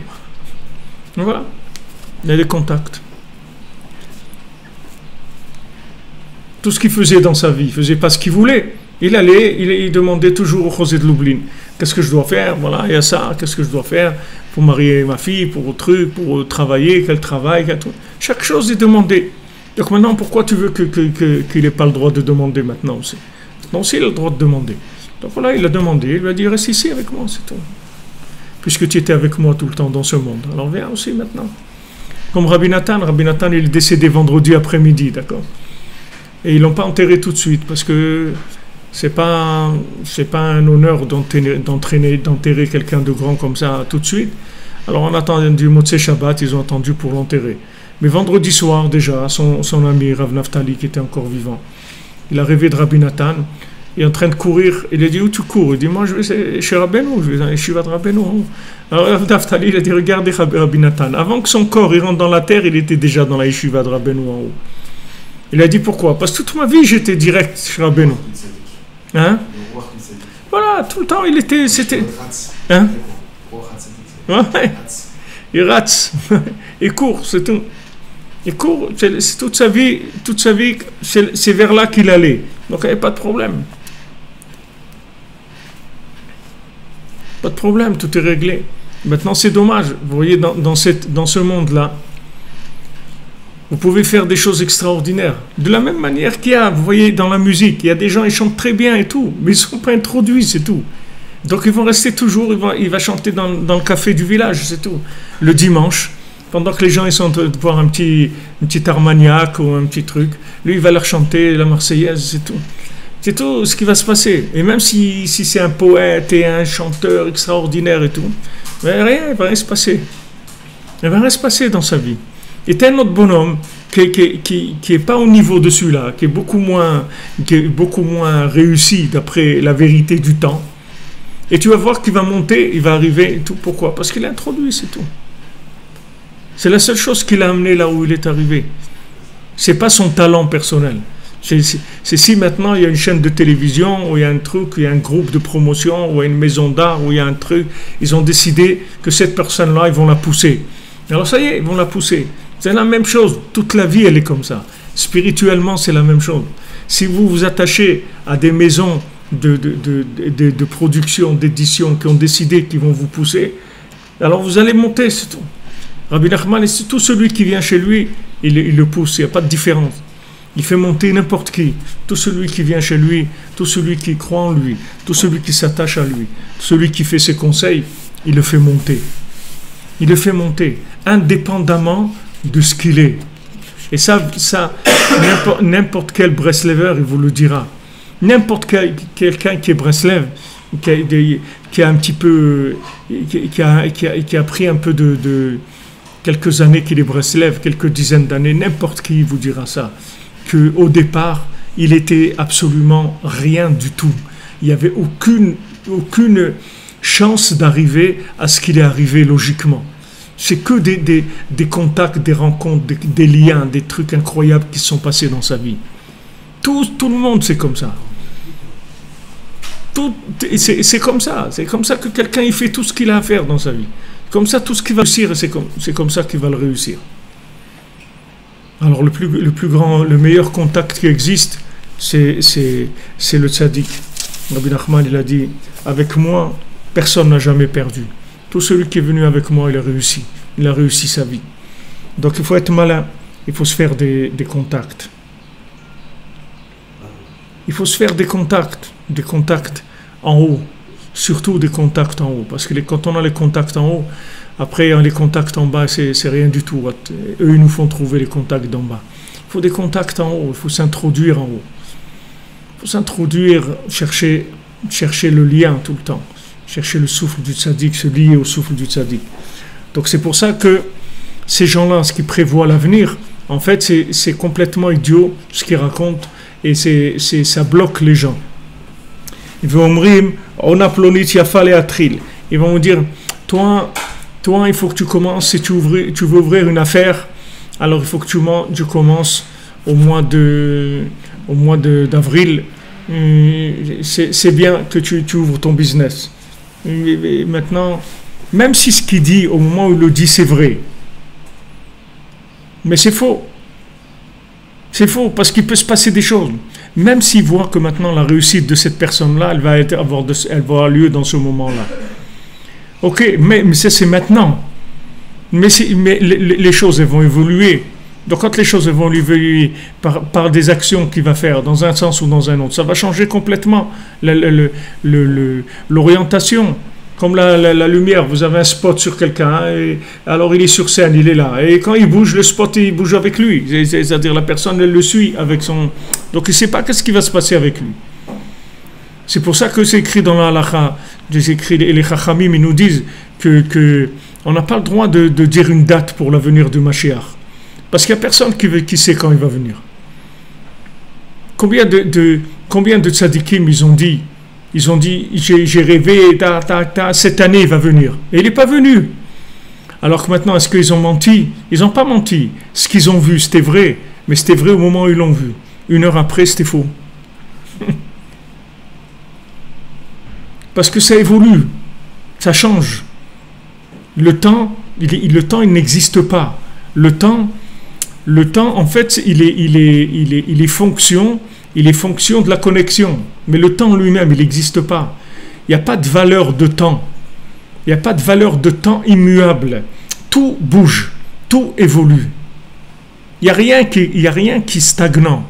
Speaker 1: Voilà. Il a des contacts. Tout ce qu'il faisait dans sa vie, il ne faisait pas ce qu'il voulait. Il allait, il demandait toujours au rosé de Lublin, qu'est-ce que je dois faire? Voilà, il y a ça, qu'est-ce que je dois faire pour marier ma fille, pour truc, pour quel travail, quel truc. Chaque chose est demandée. Donc maintenant, pourquoi tu veux qu'il n'ait pas le droit de demander maintenant aussi? Maintenant aussi, il a le droit de demander. Donc voilà, il a demandé, il lui a dit, reste ici avec moi, c'est tout. Puisque tu étais avec moi tout le temps dans ce monde. Alors viens aussi maintenant. Comme Rabbi Nathan, il est décédé vendredi après-midi, d'accord? Et ils ne l'ont pas enterré tout de suite, parce que c'est pas un honneur d'enterrer quelqu'un de grand comme ça tout de suite. Alors en attendant du Motzei Shabbat, ils ont attendu pour l'enterrer. Mais vendredi soir déjà, son ami Rav Naftali, qui était encore vivant, il a rêvé de Rabbi Nathan, il est en train de courir, il a dit, où tu cours? Il dit, moi je vais chez Rabbeinu, je vais dans les Yeshiva de Rabbeinu. Alors Rav Naftali, il a dit, regardez Rabbi Nathan, avant que son corps il rentre dans la terre, il était déjà dans la Yeshiva de Rabbeinu en haut. Il a dit, pourquoi? Parce que toute ma vie j'étais direct chez Rabbeinu. Hein? Voilà, tout le temps c'était. Hein? Ouais. Il rate. Il court, c'est tout. Il court, toute sa vie, c'est vers là qu'il allait. Donc il n'y a pas de problème. Pas de problème, tout est réglé. Maintenant, c'est dommage. Vous voyez, dans ce monde-là, vous pouvez faire des choses extraordinaires. De la même manière qu'il y a, vous voyez, dans la musique, il y a des gens, ils chantent très bien et tout, mais ils ne sont pas introduits, c'est tout. Donc ils vont rester toujours, il va chanter dans le café du village, c'est tout. Le dimanche, pendant que les gens ils sont en train de boire un petit Armagnac ou un petit truc, lui il va leur chanter la Marseillaise, c'est tout. C'est tout ce qui va se passer. Et même si c'est un poète et un chanteur extraordinaire et tout, mais rien ne va rien se passer. Il ne va rien se passer dans sa vie. Et un autre bonhomme qui est pas au niveau de celui-là, qui est beaucoup moins réussi d'après la vérité du temps. Et tu vas voir qu'il va monter, il va arriver et tout. Pourquoi? Parce qu'il est introduit, c'est tout. C'est la seule chose qui l'a amené là où il est arrivé. C'est pas son talent personnel. C'est si maintenant il y a une chaîne de télévision, ou il y a un truc, il y a un groupe de promotion, ou il y a une maison d'art, ou il y a un truc, ils ont décidé que cette personne-là, ils vont la pousser. Alors ça y est, ils vont la pousser. C'est la même chose. Toute la vie, elle est comme ça. Spirituellement, c'est la même chose. Si vous vous attachez à des maisons de production, d'édition qui ont décidé qu'ils vont vous pousser, alors vous allez monter, c'est tout. Rabbi Nachman, c'est tout celui qui vient chez lui, il le pousse, il n'y a pas de différence. Il fait monter n'importe qui. Tout celui qui vient chez lui, tout celui qui croit en lui, tout celui qui s'attache à lui, celui qui fait ses conseils, il le fait monter. Il le fait monter, indépendamment de ce qu'il est. Et ça n'importe quel Breslever, il vous le dira. N'importe quelqu'un qui est Breslev, qui a un petit peu, qui a pris un peu de quelques années qu'il est Breslev, quelques dizaines d'années, n'importe qui vous dira ça. Qu'au départ, il était absolument rien du tout. Il n'y avait aucune chance d'arriver à ce qu'il est arrivé logiquement. C'est que des contacts, des rencontres, des liens, des trucs incroyables qui se sont passés dans sa vie. Tout le monde, c'est comme ça. C'est comme ça. C'est comme ça que quelqu'un il fait tout ce qu'il a à faire dans sa vie. Comme ça, tout ce qu'il va réussir, c'est comme ça qu'il va le réussir. Alors, le plus grand, le meilleur contact qui existe, c'est le tzaddik. Rabbi Nachman, il a dit, avec moi, personne n'a jamais perdu. Tout celui qui est venu avec moi, il a réussi. Il a réussi sa vie. Donc, il faut être malin. Il faut se faire des contacts. Il faut se faire des contacts en haut. Surtout des contacts en haut. Parce que quand on a les contacts en haut, après les contacts en bas, c'est rien du tout. Eux, ils nous font trouver les contacts d'en bas. Il faut des contacts en haut. Il faut s'introduire en haut. Il faut s'introduire, chercher le lien tout le temps. Chercher le souffle du tzaddik, se lier au souffle du tzaddik. Donc c'est pour ça que ces gens-là, ce qui prévoient l'avenir, en fait, c'est complètement idiot ce qu'ils racontent et ça bloque les gens. Ils vont me dire, toi, il faut que tu commences, si tu veux ouvrir une affaire, alors il faut que tu commences au mois d'avril. C'est bien que tu ouvres ton business. Et maintenant, même si ce qu'il dit, au moment où il le dit, c'est vrai, mais c'est faux. C'est faux, parce qu'il peut se passer des choses. Même s'il voit que maintenant la réussite de cette personne-là, elle va avoir lieu dans ce moment-là. Ok, mais ça c'est maintenant. Mais les choses elles vont évoluer. Donc quand les choses elles vont évoluer par des actions qu'il va faire dans un sens ou dans un autre, ça va changer complètement l'orientation. Comme la lumière, vous avez un spot sur quelqu'un, et alors il est sur scène, il est là. Et quand il bouge, le spot il bouge avec lui. C'est-à-dire la personne elle le suit avec son... Donc il ne sait pas qu'est-ce qui va se passer avec lui. C'est pour ça que c'est écrit dans la halakha, les chachamim, ils nous disent que on n'a pas le droit de dire une date pour l'avenir du Mashiach. Parce qu'il n'y a personne qui sait quand il va venir. Combien de tzadikim ils ont dit, j'ai rêvé, cette année il va venir. Et il n'est pas venu. Alors que maintenant, est-ce qu'ils ont menti? Ils n'ont pas menti. Ce qu'ils ont vu, c'était vrai. Mais c'était vrai au moment où ils l'ont vu. 1 heure après, c'était faux. Parce que ça évolue. Ça change. Le temps, il n'existe pas. Le temps, Le temps, en fait, il est fonction de la connexion. Mais le temps lui-même, il n'existe pas. Il n'y a pas de valeur de temps. Il n'y a pas de valeur de temps immuable. Tout bouge, tout évolue. Il n'y a rien qui est stagnant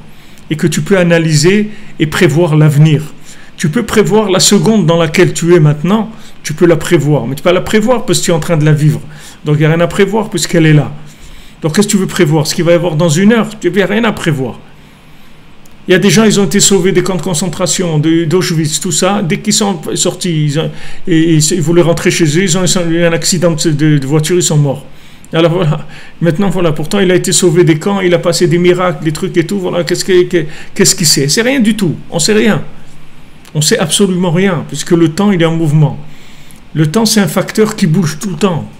Speaker 1: et que tu peux analyser et prévoir l'avenir. Tu peux prévoir la seconde dans laquelle tu es maintenant, tu peux la prévoir. Mais tu ne peux pas la prévoir parce que tu es en train de la vivre. Donc il n'y a rien à prévoir puisqu'elle est là. Donc qu'est-ce que tu veux prévoir? Ce qu'il va y avoir dans une heure, il n'y a rien à prévoir. Il y a des gens, ils ont été sauvés des camps de concentration, d'Auschwitz, tout ça. Dès qu'ils sont sortis, ils voulaient rentrer chez eux, ils ont eu un accident de voiture, ils sont morts. Alors voilà, maintenant voilà, pourtant il a été sauvé des camps, il a passé des miracles, des trucs et tout, voilà, qu'est-ce qu'il sait? C'est rien du tout, on sait rien. On sait absolument rien, puisque le temps il est en mouvement. Le temps c'est un facteur qui bouge tout le temps.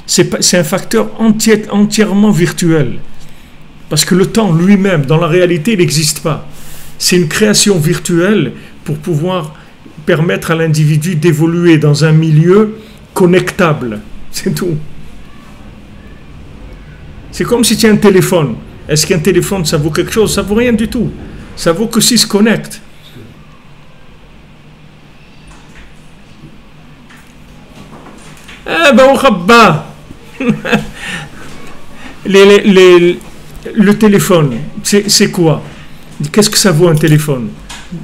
Speaker 1: C'est un facteur entièrement virtuel. Parce que le temps lui-même, dans la réalité, il n'existe pas. C'est une création virtuelle pour pouvoir permettre à l'individu d'évoluer dans un milieu connectable. C'est tout. C'est comme si tu as un téléphone. Est-ce qu'un téléphone, ça vaut quelque chose? Ça vaut rien du tout. Ça vaut que s'il se connecte. Eh ben, au rabba. Le téléphone, c'est quoi? Qu'est-ce que ça vaut un téléphone?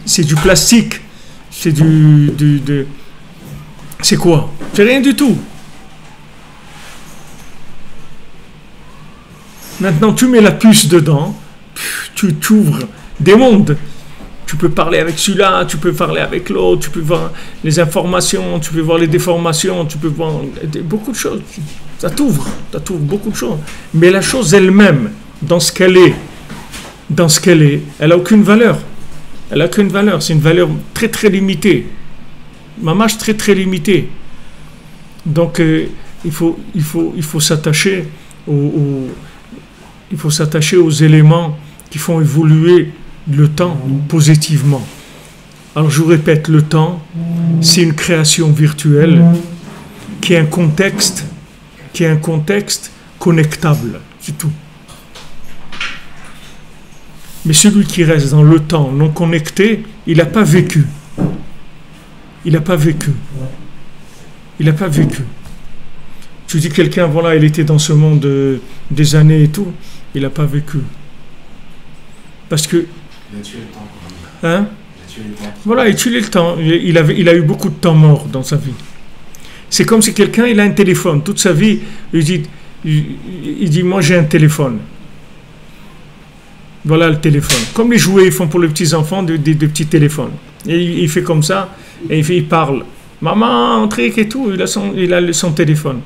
Speaker 1: C'est du plastique. C'est c'est quoi? C'est rien du tout. Maintenant, tu mets la puce dedans, tu ouvres des mondes. Tu peux parler avec celui-là, tu peux parler avec l'autre, tu peux voir les informations, tu peux voir les déformations, tu peux voir beaucoup de choses. Ça t'ouvre beaucoup de choses. Mais la chose elle-même, dans ce qu'elle est, elle n'a aucune valeur. Elle n'a aucune valeur. C'est une valeur très très limitée. Mamache très très limitée. Donc il faut s'attacher aux éléments qui font évoluer le temps positivement. Alors je vous répète, le temps, c'est une création virtuelle qui a un contexte connectable, c'est tout. Mais celui qui reste dans le temps non connecté, il n'a pas vécu. Il n'a pas vécu. Il n'a pas vécu. Tu dis quelqu'un, voilà, il était dans ce monde des années et tout, il n'a pas vécu. Parce que...
Speaker 2: Il a tué le temps.
Speaker 1: Hein?
Speaker 2: Il a tué le temps.
Speaker 1: Voilà, il tue le temps. Il a eu beaucoup de temps mort dans sa vie. C'est comme si quelqu'un, il a un téléphone. Toute sa vie, il dit, moi j'ai un téléphone. Voilà le téléphone. Comme les jouets, ils font pour les petits-enfants des petits téléphones. Et il fait comme ça, et il parle. Maman, truc et tout, il a son téléphone.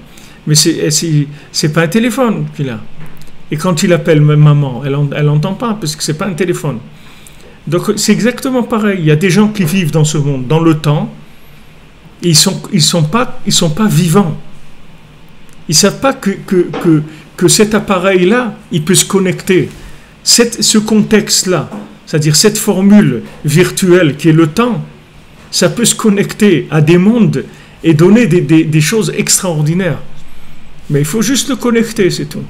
Speaker 1: Mais c'est pas un téléphone qu'il a. Et quand il appelle maman, elle n'entend pas, parce que c'est pas un téléphone. Donc c'est exactement pareil. Il y a des gens qui vivent dans ce monde, dans le temps, et ils sont pas vivants. Ils savent pas que cet appareil-là, il peut se connecter. Ce contexte-là, c'est-à-dire cette formule virtuelle qui est le temps, ça peut se connecter à des mondes et donner des choses extraordinaires. Mais il faut juste le connecter, c'est tout.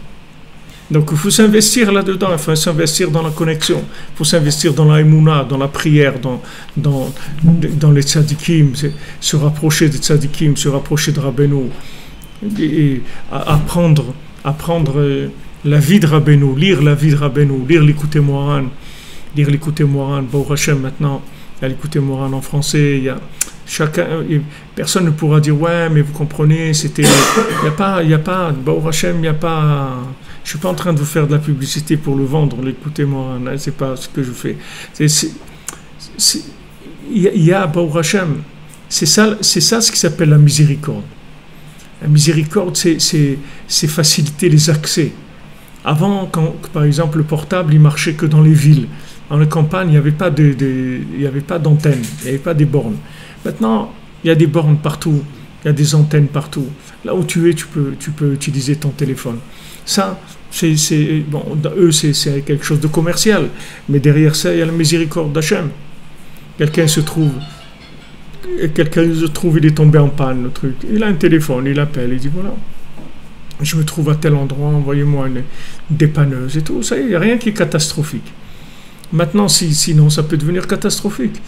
Speaker 1: Donc il faut s'investir là-dedans, il faut s'investir dans la connexion, il faut s'investir dans la émouna, dans la prière, dans les tzadikim, se rapprocher des tzadikim, se rapprocher de Rabbeinu, et apprendre la vie de Rabbeinu, lire la vie de Rabbeinu, lire l'Écoute Moharan, Baruch Hashem maintenant, il y a l'Écoute Moharan en français, il y a personne ne pourra dire ouais mais vous comprenez, il n'y a pas Baruch Hashem, il n'y a pas... Je ne suis pas en train de vous faire de la publicité pour le vendre, l'écoutez-moi, c'est pas ce que je fais. Il y a Baruch Hashem, c'est ça ce qui s'appelle la miséricorde. La miséricorde, c'est faciliter les accès. Avant, quand par exemple le portable, il marchait que dans les villes. Dans les campagnes, il n'y avait pas d'antenne, il n'y avait pas des bornes. Maintenant, il y a des bornes partout, il y a des antennes partout. Là où tu es, tu peux utiliser ton téléphone. Ça, bon, eux, c'est quelque chose de commercial. Mais derrière ça, il y a la miséricorde d'Hachem. Quelqu'un se trouve, il est tombé en panne, le truc. Il a un téléphone, il appelle, il dit voilà. je me trouve à tel endroit, envoyez-moi une dépanneuse et tout. Ça, il n'y a rien qui est catastrophique. Maintenant, sinon, ça peut devenir catastrophique.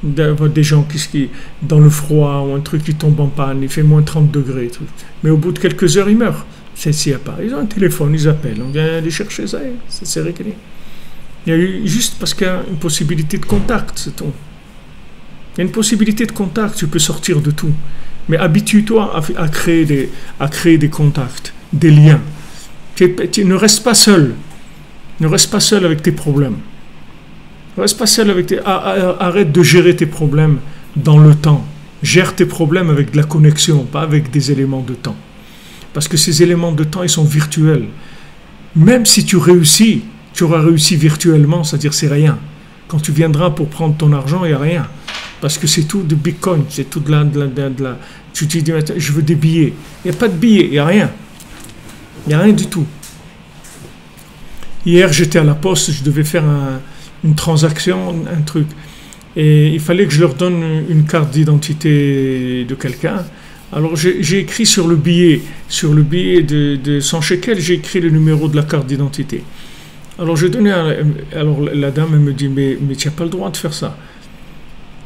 Speaker 1: D'avoir des gens qui, dans le froid ou un truc qui tombe en panne, il fait moins 30 degrés. Truc. Mais au bout de quelques heures, ils meurent. S'il n'y a pas. Ils ont un téléphone, ils appellent, on vient les chercher, ça y est, c'est réglé. Il y a eu juste parce qu'il y a une possibilité de contact, c'est tout. Il y a une possibilité de contact, tu peux sortir de tout. Mais habitue-toi à créer des contacts, des liens. Tu ne restes pas seul. Ne reste pas seul avec tes problèmes. Ne reste pas seul avec arrête de gérer tes problèmes dans le temps. Gère tes problèmes avec de la connexion, pas avec des éléments de temps. Parce que ces éléments de temps, ils sont virtuels. Même si tu réussis, tu auras réussi virtuellement, c'est-à-dire c'est rien. Quand tu viendras pour prendre ton argent, il n'y a rien. Parce que c'est tout de Bitcoin, c'est tout de la. Tu te dis, je veux des billets. Il n'y a pas de billets, il n'y a rien. Il n'y a rien du tout. Hier, j'étais à la poste, je devais faire une transaction, un truc. Et il fallait que je leur donne une carte d'identité de quelqu'un. Alors j'ai écrit sur le billet de 100 shekels, j'ai écrit le numéro de la carte d'identité. Alors j'ai donné, alors la dame elle me dit mais tu n'as pas le droit de faire ça.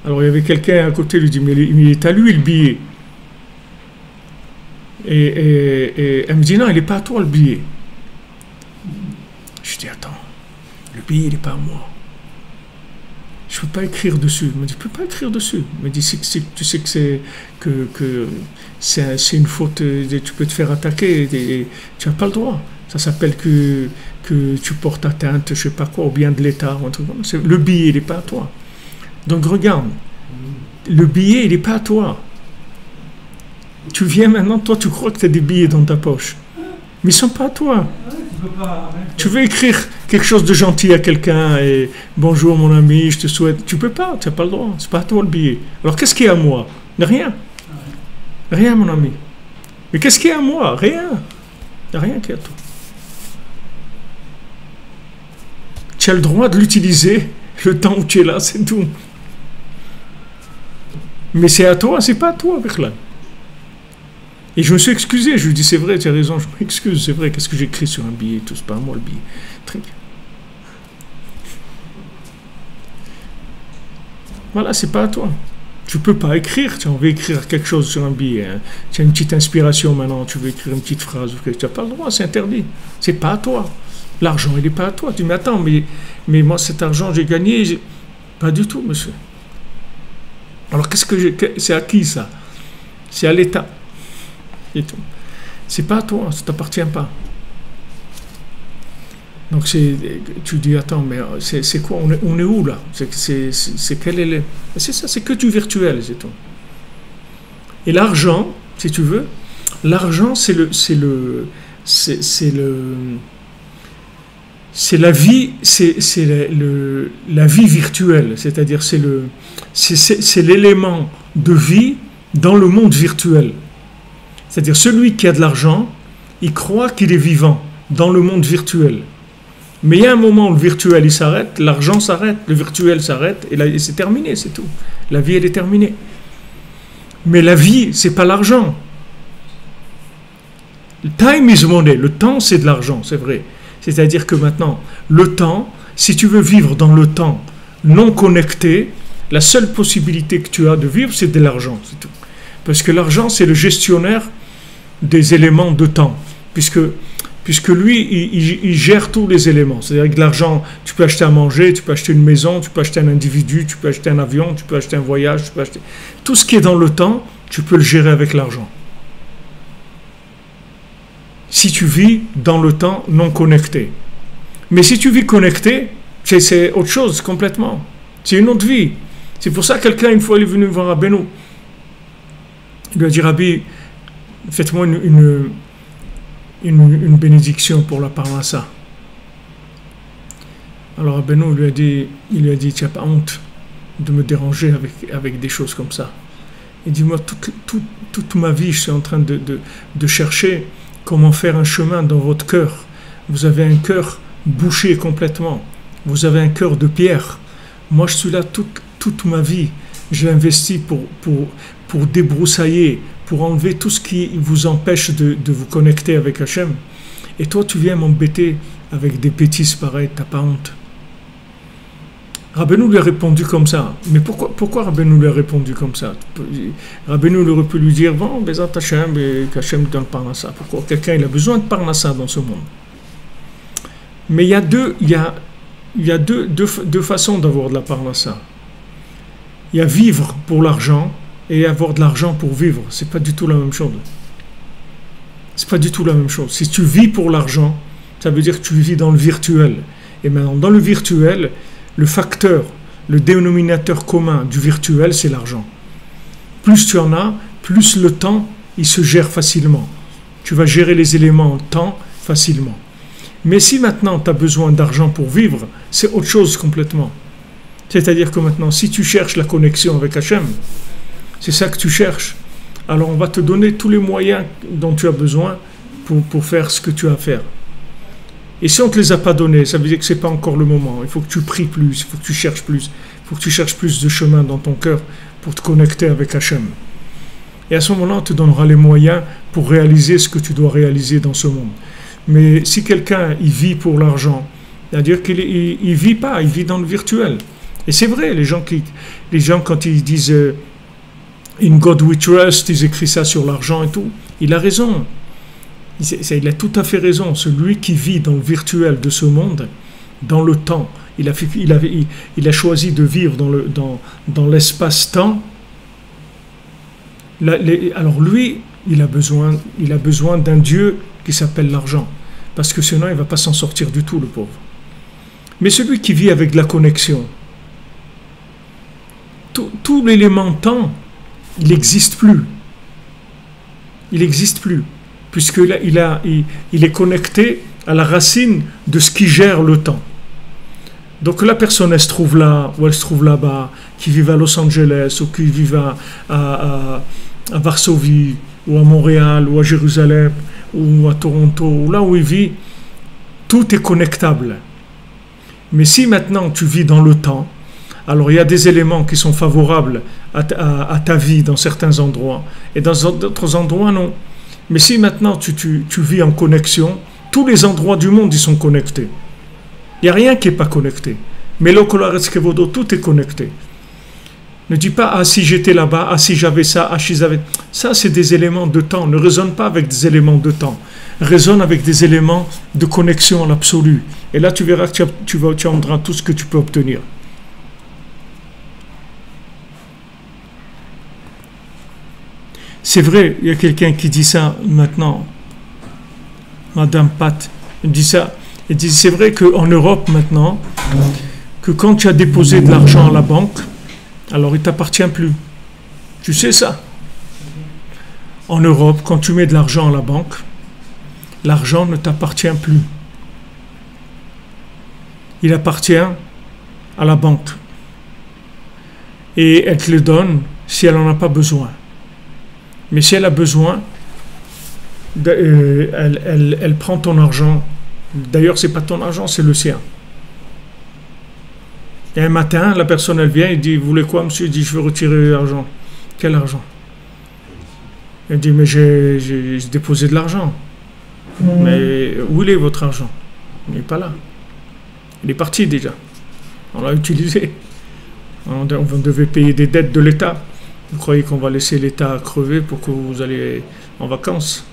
Speaker 1: Alors il y avait quelqu'un à côté, lui dit mais il est à lui le billet. Et elle me dit non, il n'est pas à toi le billet. Je dis attends, le billet il n'est pas à moi. Je ne peux pas écrire dessus. Il me dit, tu ne peux pas écrire dessus. Il me dit, tu sais que c'est une faute, tu peux te faire attaquer, et tu n'as pas le droit. Ça s'appelle que tu portes atteinte, je ne sais pas quoi, au bien de l'État. Ou un truc comme ça. Le billet, il n'est pas à toi. Donc regarde, le billet, il n'est pas à toi. Tu viens maintenant, toi, tu crois que tu as des billets dans ta poche. Mais ils ne sont pas à toi. Tu veux écrire quelque chose de gentil à quelqu'un et bonjour mon ami, je te souhaite. Tu peux pas, tu n'as pas le droit. C'est pas à toi le billet. Alors qu'est-ce qui est à moi? Rien. Rien, mon ami. Mais qu'est-ce qui est à moi? Rien. Il n'y a rien qui est à toi. Tu as le droit de l'utiliser le temps où tu es là, c'est tout. Mais c'est à toi, c'est pas à toi, Berlin. Et je me suis excusé, je lui ai dit c'est vrai, tu as raison, je m'excuse, c'est vrai, qu'est-ce que j'écris sur un billet, tout, c'est pas à moi le billet. Très bien. Voilà, c'est pas à toi. Tu peux pas écrire, tu as envie d'écrire quelque chose sur un billet, hein. Tu as une petite inspiration maintenant, tu veux écrire une petite phrase, tu n'as pas le droit, c'est interdit. C'est pas à toi. L'argent, il n'est pas à toi. Tu dis, mais attends, mais moi cet argent, j'ai gagné, pas du tout, monsieur. Alors c'est à qui ça? C'est à l'État. C'est pas à toi, ça t'appartient pas. Donc tu dis attends, mais c'est quoi, on est où là? C'est quel est c'est ça, c'est que du virtuel, c'est tout. Et l'argent, si tu veux, l'argent c'est la vie, la vie virtuelle, c'est-à-dire c'est l'élément de vie dans le monde virtuel. C'est-à-dire celui qui a de l'argent, il croit qu'il est vivant dans le monde virtuel. Mais il y a un moment où le virtuel il s'arrête, l'argent s'arrête, le virtuel s'arrête, et c'est terminé, c'est tout. La vie, elle est terminée. Mais la vie, c'est pas l'argent. Time is money. Le temps, c'est de l'argent, c'est vrai. C'est-à-dire que maintenant, le temps, si tu veux vivre dans le temps non connecté, la seule possibilité que tu as de vivre, c'est de l'argent, c'est tout. Parce que l'argent, c'est le gestionnaire des éléments de temps. Puisque lui, il gère tous les éléments. C'est-à-dire que l'argent, tu peux acheter à manger, tu peux acheter une maison, tu peux acheter un individu, tu peux acheter un avion, tu peux acheter un voyage, tu peux acheter... Tout ce qui est dans le temps, tu peux le gérer avec l'argent. Si tu vis dans le temps non connecté. Mais si tu vis connecté, c'est autre chose complètement. C'est une autre vie. C'est pour ça que quelqu'un, une fois, il est venu voir Rabbeinu. Il lui a dit, Rabbi, faites-moi une bénédiction pour la parnassa. Alors Rabbeinu il lui a dit, tu n'as pas honte de me déranger avec des choses comme ça. Il dit, moi, toute ma vie, je suis en train de chercher comment faire un chemin dans votre cœur. Vous avez un cœur bouché complètement. Vous avez un cœur de pierre. Moi, je suis là toute ma vie. J'ai investi pour débroussailler, pour enlever tout ce qui vous empêche de vous connecter avec Hachem. Et toi, tu viens m'embêter avec des bêtises pareilles, t'as pas honte. Rabbeinu lui a répondu comme ça. Mais pourquoi Rabbeinu lui a répondu comme ça? Rabbeinu aurait pu lui dire, bon, Bezat Hachem, et qu'Hachem donne Parnassa. Pourquoi? Quelqu'un, il a besoin de Parnassa dans ce monde. Mais il y a deux façons d'avoir de la Parnassa. Il y a vivre pour l'argent et avoir de l'argent pour vivre. C'est pas du tout la même chose. C'est pas du tout la même chose. Si tu vis pour l'argent, ça veut dire que tu vis dans le virtuel. Et maintenant, dans le virtuel, le facteur, le dénominateur commun du virtuel, c'est l'argent. Plus tu en as, plus le temps, il se gère facilement. Tu vas gérer les éléments en temps facilement. Mais si maintenant tu as besoin d'argent pour vivre, c'est autre chose complètement. C'est-à-dire que maintenant, si tu cherches la connexion avec Hachem, c'est ça que tu cherches, alors on va te donner tous les moyens dont tu as besoin pour faire ce que tu as à faire. Et si on ne te les a pas donnés, ça veut dire que ce n'est pas encore le moment. Il faut que tu pries plus, il faut que tu cherches plus, il faut que tu cherches plus de chemin dans ton cœur pour te connecter avec Hachem. Et à ce moment-là, on te donnera les moyens pour réaliser ce que tu dois réaliser dans ce monde. Mais si quelqu'un, il vit pour l'argent, c'est-à-dire qu'il ne vit pas, il vit dans le virtuel. Et c'est vrai, les gens quand ils disent In God we trust, ils écrivent ça sur l'argent et tout, il a raison. Il a tout à fait raison. Celui qui vit dans le virtuel de ce monde, dans le temps, il a choisi de vivre dans l'espace-temps. Alors lui, il a besoin d'un Dieu qui s'appelle l'argent. Parce que sinon, il ne va pas s'en sortir du tout, le pauvre. Mais celui qui vit avec de la connexion, tout l'élément temps, il n'existe plus. Il n'existe plus. Puisqu'il est connecté à la racine de ce qui gère le temps. Donc la personne, elle se trouve là, ou elle se trouve là-bas, qui vit à Los Angeles, ou qui vit à Varsovie, ou à Montréal, ou à Jérusalem, ou à Toronto, ou là où il vit, tout est connectable. Mais si maintenant tu vis dans le temps, alors il y a des éléments qui sont favorables à ta vie dans certains endroits, et dans d'autres endroits, non. Mais si maintenant tu vis en connexion, tous les endroits du monde ils sont connectés. Il n'y a rien qui n'est pas connecté. Mais l'Okolareskevodo, tout est connecté. Ne dis pas, ah si j'étais là-bas, ah si j'avais ça, ah si j'avais... Ça c'est des éléments de temps. Ne raisonne pas avec des éléments de temps. Raisonne avec des éléments de connexion à l'absolu. Et là tu verras que tu obtiendras tout ce que tu peux obtenir. C'est vrai, il y a quelqu'un qui dit ça maintenant. Madame Pat dit ça. Elle dit, c'est vrai qu'en Europe maintenant, que quand tu as déposé de l'argent à la banque, alors il ne t'appartient plus. Tu sais ça? En Europe, quand tu mets de l'argent à la banque, l'argent ne t'appartient plus. Il appartient à la banque. Et elle te le donne si elle n'en a pas besoin. Mais si elle a besoin, elle prend ton argent. D'ailleurs, ce n'est pas ton argent, c'est le sien. Et un matin, la personne, elle vient, elle dit, vous voulez quoi, monsieur? Il dit, je veux retirer l'argent. Quel argent? Elle dit, mais j'ai déposé de l'argent. Mais où est votre argent? Il n'est pas là. Il est parti déjà. On l'a utilisé. On devait payer des dettes de l'État. Vous croyez qu'on va laisser l'État crever pour que vous allez en vacances?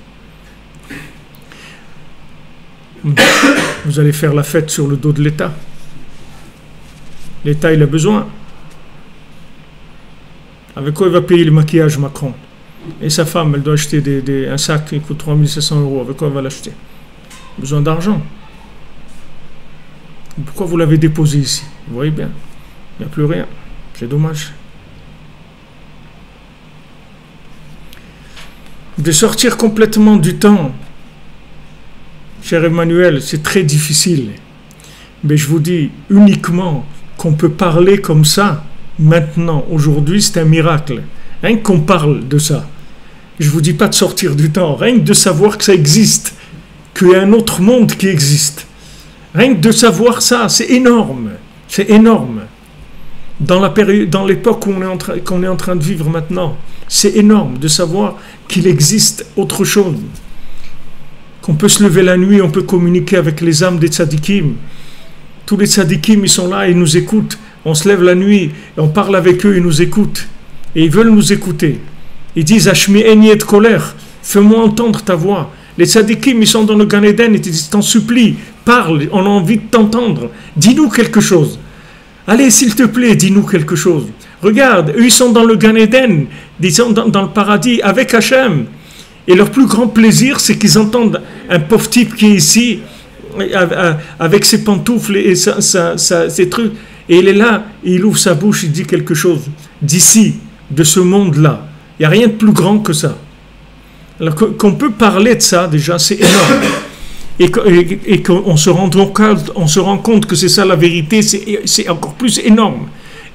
Speaker 1: Vous allez faire la fête sur le dos de l'État. L'État, il a besoin. Avec quoi il va payer le maquillage, Macron? Et sa femme, elle doit acheter un sac qui coûte 3500 €. Avec quoi elle va l'acheter? Besoin d'argent. Pourquoi vous l'avez déposé ici? Vous voyez bien. Il n'y a plus rien. C'est dommage. De sortir complètement du temps, cher Emmanuel, c'est très difficile. Mais je vous dis, uniquement qu'on peut parler comme ça, maintenant, aujourd'hui, c'est un miracle. Rien qu'on parle de ça. Je ne vous dis pas de sortir du temps, rien que de savoir que ça existe, qu'il y a un autre monde qui existe. Rien que de savoir ça, c'est énorme. C'est énorme. Dans l'époque qu'on est en train de vivre maintenant, C'est énorme de savoir qu'il existe autre chose. Qu'on peut se lever la nuit, on peut communiquer avec les âmes des tzadikim. Tous les tzadikim, ils sont là, ils nous écoutent. On se lève la nuit, et on parle avec eux, ils nous écoutent. Et ils veulent nous écouter. Ils disent, Hashmi eni et colère, fais-moi entendre ta voix. Les tzadikim, ils sont dans le Gan Eden, et ils disent, t'en supplie, parle, on a envie de t'entendre. Dis-nous quelque chose. Allez, s'il te plaît, dis-nous quelque chose. Regarde, eux, ils sont dans le Gan Eden, ils sont dans le paradis avec Hachem. Et leur plus grand plaisir, c'est qu'ils entendent un pauvre type qui est ici, avec ses pantoufles et ses trucs. Et il est là, et il ouvre sa bouche, il dit quelque chose. D'ici, de ce monde-là. Il n'y a rien de plus grand que ça. Alors qu'on peut parler de ça, déjà, c'est énorme. Et qu'on se rend compte que c'est ça la vérité, c'est encore plus énorme.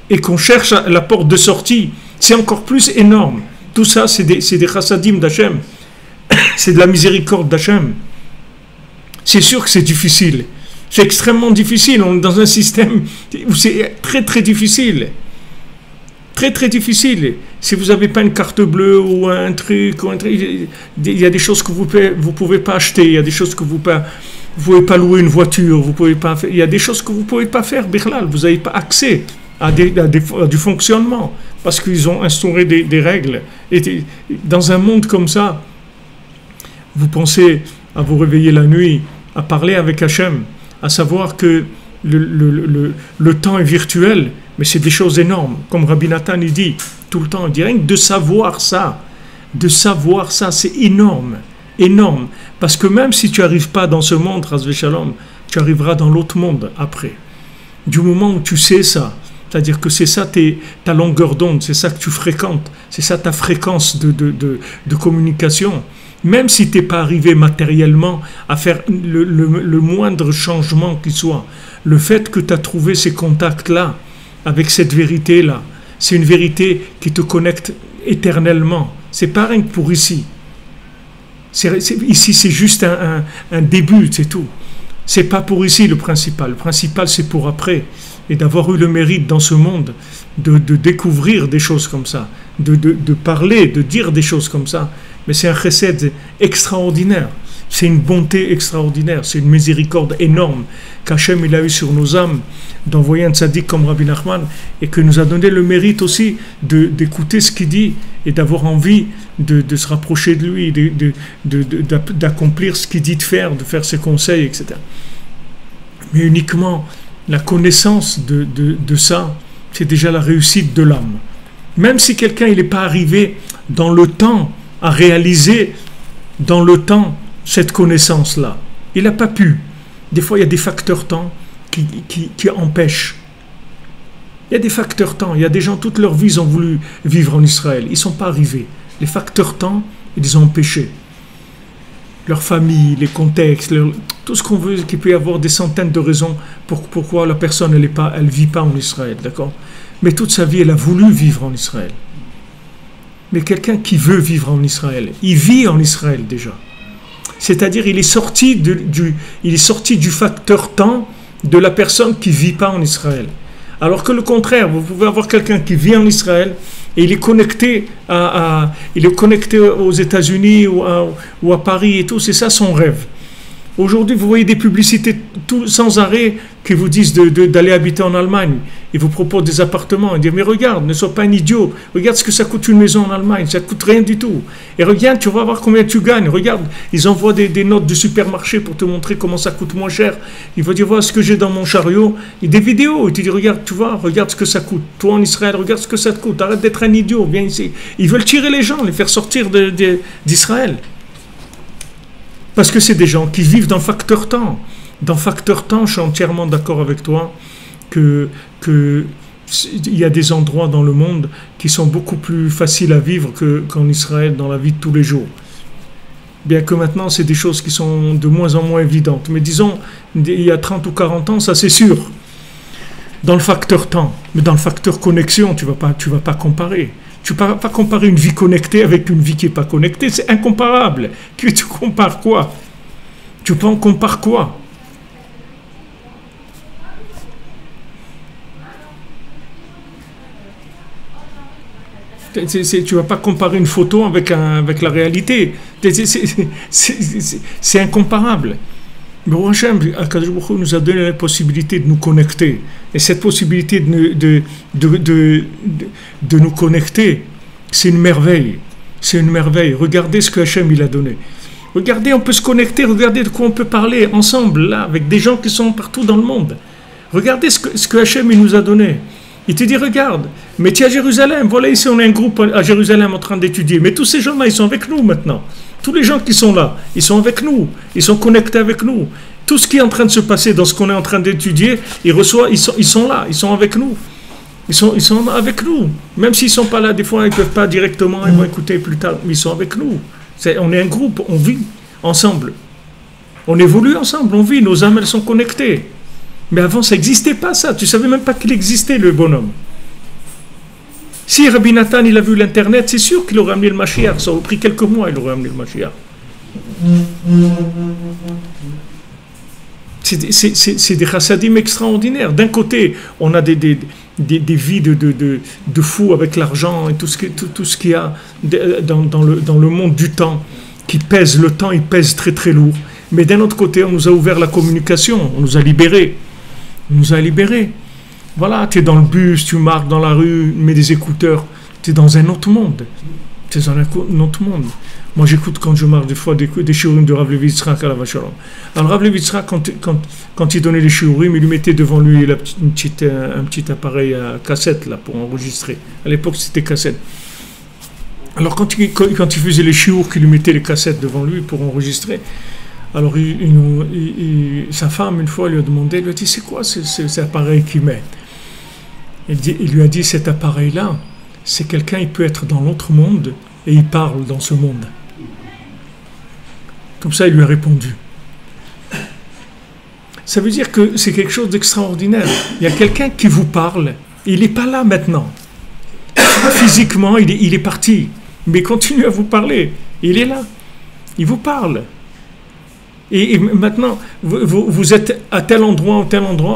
Speaker 1: Et qu'on cherche la porte de sortie, c'est encore plus énorme. Tout ça, c'est des chassadim d'Hachem. C'est de la miséricorde d'Hachem. C'est sûr que c'est difficile. C'est extrêmement difficile. On est dans un système où c'est très très difficile. Très très difficile. Si vous n'avez pas une carte bleue ou un truc, il y a des choses que vous ne pouvez pas acheter. Il y a des choses que vous ne pouvez pas louer une voiture. Il y a des choses que vous ne pouvez pas faire, Birlal. Vous n'avez pas accès à du fonctionnement. Parce qu'ils ont instauré des règles. Et dans un monde comme ça, vous pensez à vous réveiller la nuit, à parler avec Hachem, à savoir que le temps est virtuel, mais c'est des choses énormes. Comme Rabbi Nathan il dit tout le temps, il dit rien que de savoir ça, c'est énorme, énorme. Parce que même si tu n'arrives pas dans ce monde, Chas v'Shalom, tu arriveras dans l'autre monde après. Du moment où tu sais ça, c'est-à-dire que c'est ça ta longueur d'onde, c'est ça que tu fréquentes, c'est ça ta fréquence de communication. Même si tu n'es pas arrivé matériellement à faire le moindre changement qui soit, le fait que tu as trouvé ces contacts-là, avec cette vérité-là, c'est une vérité qui te connecte éternellement. C'est pas rien que pour ici. Ici, c'est juste un début, c'est tout. C'est pas pour ici le principal. Le principal, c'est pour après. Et d'avoir eu le mérite dans ce monde de découvrir des choses comme ça, de parler, de dire des choses comme ça. Mais c'est un chesed extraordinaire. C'est une bonté extraordinaire. C'est une miséricorde énorme qu'Hachem il a eu sur nos âmes d'envoyer un tzaddik comme Rabbi Nachman et que nous a donné le mérite aussi d'écouter ce qu'il dit et d'avoir envie de se rapprocher de lui, d'accomplir ce qu'il dit de faire ses conseils, etc. Mais uniquement la connaissance de ça, c'est déjà la réussite de l'âme. Même si quelqu'un il n'est pas arrivé dans le temps à réaliser dans le temps cette connaissance-là. Il n'a pas pu. Des fois, il y a des facteurs temps qui empêchent. Il y a des facteurs temps. Il y a des gens, toute leur vie, ils ont voulu vivre en Israël. Ils ne sont pas arrivés. Les facteurs temps, ils les ont empêchés. Leur famille, les contextes, tout ce qu'on veut, qu'il peut y avoir des centaines de raisons pourquoi la personne, elle vit pas en Israël. D'accord ? Mais toute sa vie, elle a voulu vivre en Israël. Mais quelqu'un qui veut vivre en Israël, il vit en Israël déjà. C'est-à-dire, il est sorti du facteur temps de la personne qui ne vit pas en Israël. Alors que le contraire, vous pouvez avoir quelqu'un qui vit en Israël et il est connecté aux États-Unis ou à Paris et tout, c'est ça son rêve. Aujourd'hui, vous voyez des publicités sans arrêt qui vous disent d'aller habiter en Allemagne. Ils vous proposent des appartements. Ils disent, mais regarde, ne sois pas un idiot. Regarde ce que ça coûte une maison en Allemagne. Ça ne coûte rien du tout. Et regarde, tu vas voir combien tu gagnes. Regarde, ils envoient des notes de supermarché pour te montrer comment ça coûte moins cher. Ils vont dire, voilà ce que j'ai dans mon chariot. Et des vidéos. Ils te disent, regarde, tu vois, regarde ce que ça coûte. Toi en Israël, regarde ce que ça te coûte. Arrête d'être un idiot. Viens ici. Ils veulent tirer les gens, les faire sortir d'Israël. Parce que c'est des gens qui vivent dans facteur temps. Dans facteur temps, je suis entièrement d'accord avec toi qu'il y a des endroits dans le monde qui sont beaucoup plus faciles à vivre qu'en Israël dans la vie de tous les jours. Bien que maintenant, c'est des choses qui sont de moins en moins évidentes. Mais disons, il y a 30 ou 40 ans, ça c'est sûr. Dans le facteur temps. Mais dans le facteur connexion, tu vas pas comparer. Tu ne peux pas comparer une vie connectée avec une vie qui n'est pas connectée. C'est incomparable. Tu compares quoi? Tu en compares quoi? Tu ne vas pas comparer une photo avec la réalité. C'est incomparable. Mais Hachem, Akadosh Baruch Hu nous a donné la possibilité de nous connecter. Et cette possibilité de nous connecter, c'est une merveille. C'est une merveille. Regardez ce que Hachem il a donné. Regardez, on peut se connecter, regardez de quoi on peut parler ensemble, là, avec des gens qui sont partout dans le monde. Regardez ce que Hachem il nous a donné. Il te dit, regarde, mais tu es à Jérusalem, voilà ici on a un groupe à Jérusalem en train d'étudier, mais tous ces gens-là, ils sont avec nous maintenant. Tous les gens qui sont là, ils sont avec nous, ils sont connectés avec nous. Tout ce qui est en train de se passer dans ce qu'on est en train d'étudier, ils sont là, ils sont avec nous. Ils sont avec nous. Même s'ils ne sont pas là, des fois ils ne peuvent pas directement, ils vont écouter plus tard, mais ils sont avec nous. On est un groupe, on vit ensemble. On évolue ensemble, on vit, nos âmes elles sont connectées. Mais avant ça n'existait pas ça, tu ne savais même pas qu'il existait le bonhomme. Si Rabbi Nathan il a vu l'internet, c'est sûr qu'il aurait amené le Mashiach, ça aurait pris quelques mois, il aurait amené le Mashiach. C'est des chassadim extraordinaires. D'un côté, on a des vies de fous avec l'argent et tout ce qu'il y a dans le monde du temps, qui pèse le temps, il pèse très très lourd. Mais d'un autre côté, on nous a ouvert la communication, on nous a libérés. On nous a libérés. Voilà, tu es dans le bus, tu marches dans la rue, mets des écouteurs, tu es dans un autre monde. Tu es dans un autre monde. Moi, j'écoute quand je marche des fois des shiurim de Rav Levi Yitzhak à la Vachalom. Alors, Rav Levi Yitzhak, quand il donnait les shiurim, il lui mettait devant lui un petit appareil à cassette là, pour enregistrer. À l'époque, c'était cassette. Alors, quand il faisait les shiurim, qu'il lui mettait les cassettes devant lui pour enregistrer, alors sa femme, une fois, lui a demandé, elle lui a dit, c'est quoi cet appareil qu'il met? Il lui a dit, cet appareil-là, c'est quelqu'un, il peut être dans l'autre monde et il parle dans ce monde. Comme ça, il lui a répondu. Ça veut dire que c'est quelque chose d'extraordinaire. Il y a quelqu'un qui vous parle, il n'est pas là maintenant. Physiquement, il est parti, mais il continue à vous parler. Il est là, il vous parle. Et maintenant, vous êtes à tel endroit,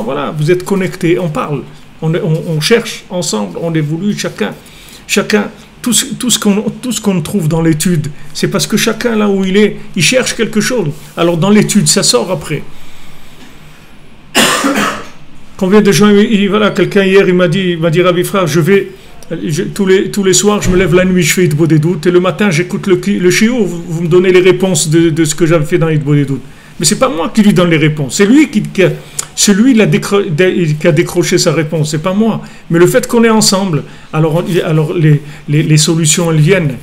Speaker 1: voilà, vous êtes connectés, on parle, on cherche ensemble, on évolue, chacun, tout ce qu'on trouve dans l'étude, c'est parce que chacun là où il est, il cherche quelque chose. Alors dans l'étude, ça sort après. Combien de gens, voilà, quelqu'un hier, il m'a dit, Ravi frère, tous les soirs, je me lève la nuit, je fais Hitbo des doutes, et le matin, j'écoute le shiur, vous me donnez les réponses de ce que j'avais fait dans Hitbo des doutes. Mais c'est pas moi qui lui donne les réponses, c'est lui qui a décroché sa réponse, c'est pas moi. Mais le fait qu'on est ensemble, alors les solutions, elles viennent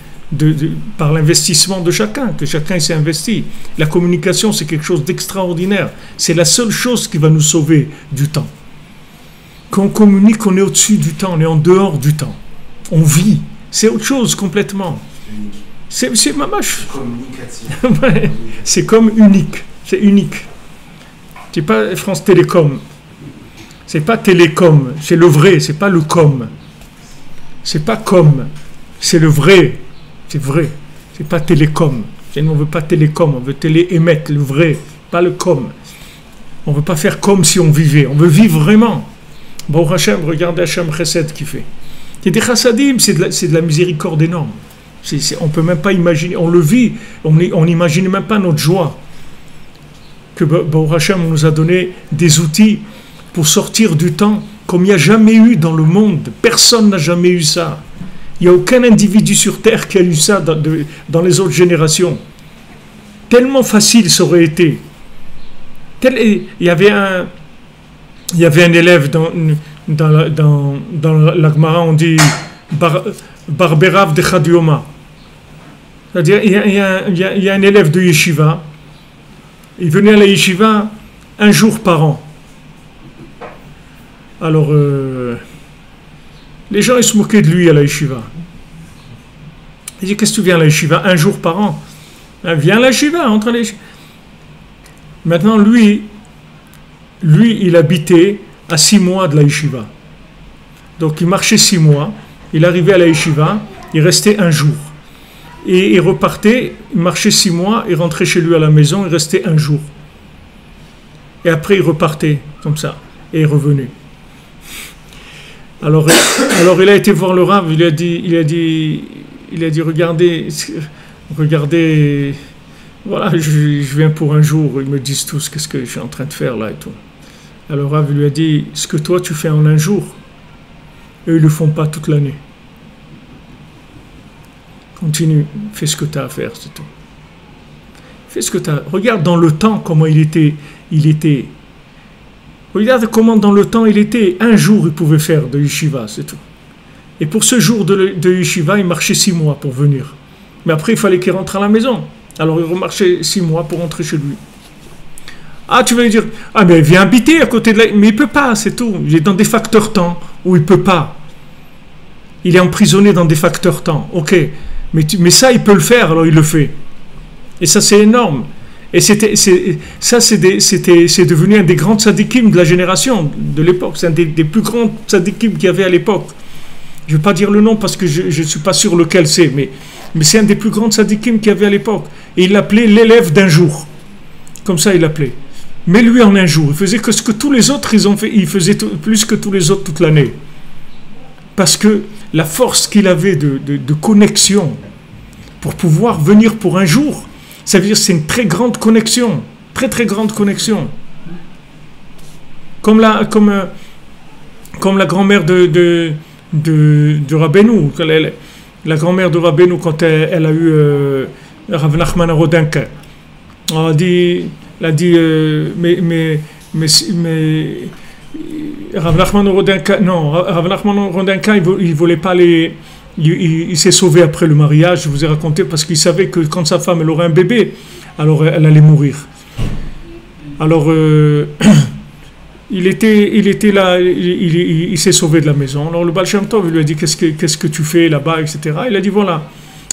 Speaker 1: par l'investissement de chacun, que chacun s'est investi. La communication, c'est quelque chose d'extraordinaire. C'est la seule chose qui va nous sauver du temps. Quand on communique, on est au-dessus du temps, on est en dehors du temps. On vit. C'est autre chose complètement. C'est mamache. Ouais, c'est comme unique. C'est unique. C'est pas France Télécom. C'est pas Télécom. C'est le vrai. C'est pas le com. C'est pas com. C'est le vrai. C'est vrai. C'est pas Télécom. On veut pas Télécom. On veut télé-émettre le vrai. Pas le com. On veut pas faire comme si on vivait. On veut vivre vraiment. Bon, Hachem, regardez Hachem Chesed qui fait. Il y a des chassadim, c'est de la miséricorde énorme. On ne peut même pas imaginer, on le vit, on n'imagine même pas notre joie. Que bon, Hachem nous a donné des outils pour sortir du temps comme il n'y a jamais eu dans le monde. Personne n'a jamais eu ça. Il n'y a aucun individu sur Terre qui a eu ça dans les autres générations. Tellement facile ça aurait été. Il y avait un élève dans la Gemara, on dit Barberav de Chadioma. C'est-à-dire, il y a un élève de Yeshiva, il venait à la Yeshiva un jour par an. Alors, les gens ils se moquaient de lui à la Yeshiva. Il dit, qu'est-ce que tu viens à la Yeshiva un jour par an? Viens à la Yeshiva, entre les... Maintenant, lui, il habitait à 6 mois de la Yeshiva. Donc, il marchait 6 mois, il arrivait à la Yeshiva, il restait un jour. Et il repartait, il marchait 6 mois, il rentrait chez lui à la maison, il restait un jour. Et après, il repartait, comme ça, et il revenait. Alors, alors il a été voir le Rav, il a dit, regardez, voilà, je viens pour un jour, ils me disent tous qu'est-ce que je suis en train de faire là et tout. Alors Rav lui a dit, ce que toi tu fais en un jour, eux ils le font pas toute l'année. Continue, fais ce que tu as à faire, c'est tout. Fais ce que tu as. Regarde dans le temps comment il était. Regarde comment dans le temps il était. Un jour il pouvait faire de yeshiva, c'est tout. Et pour ce jour de yeshiva, il marchait 6 mois pour venir. Mais après, il fallait qu'il rentre à la maison. Alors il remarchait 6 mois pour rentrer chez lui. Ah, tu vas lui dire, ah mais viens habiter à côté de la... Mais il ne peut pas, c'est tout. Il est dans des facteurs temps où il ne peut pas. Il est emprisonné dans des facteurs temps. Ok, mais ça, il peut le faire, alors il le fait. Et ça, c'est énorme. Et c'est devenu un des grands tzadikim de la génération, de l'époque. C'est un des plus grands tzadikim qu'il y avait à l'époque. Je ne vais pas dire le nom parce que je ne suis pas sûr lequel c'est, mais c'est un des plus grands tzadikim qu'il y avait à l'époque. Et il l'appelait l'élève d'un jour. Comme ça, il l'appelait. Mais lui, en un jour, il faisait que ce que tous les autres, ils ont fait. Il faisait plus que tous les autres toute l'année. Parce que la force qu'il avait de connexion pour pouvoir venir pour un jour, ça veut dire que c'est une très grande connexion. Très, très grande connexion. Comme la grand-mère de Rabbeinu, la grand-mère de Rabbeinu, quand elle a eu Rav Nachman Rodinka, elle a dit mais Rav Nachman Rodinka, il voulait pas les... Il s'est sauvé après le mariage, je vous ai raconté, parce qu'il savait que quand sa femme elle aurait un bébé, alors elle allait mourir. Alors il était là, il s'est sauvé de la maison. Alors le Baal Shem Tov, il lui a dit qu'est-ce que tu fais là-bas, etc. Il a dit voilà.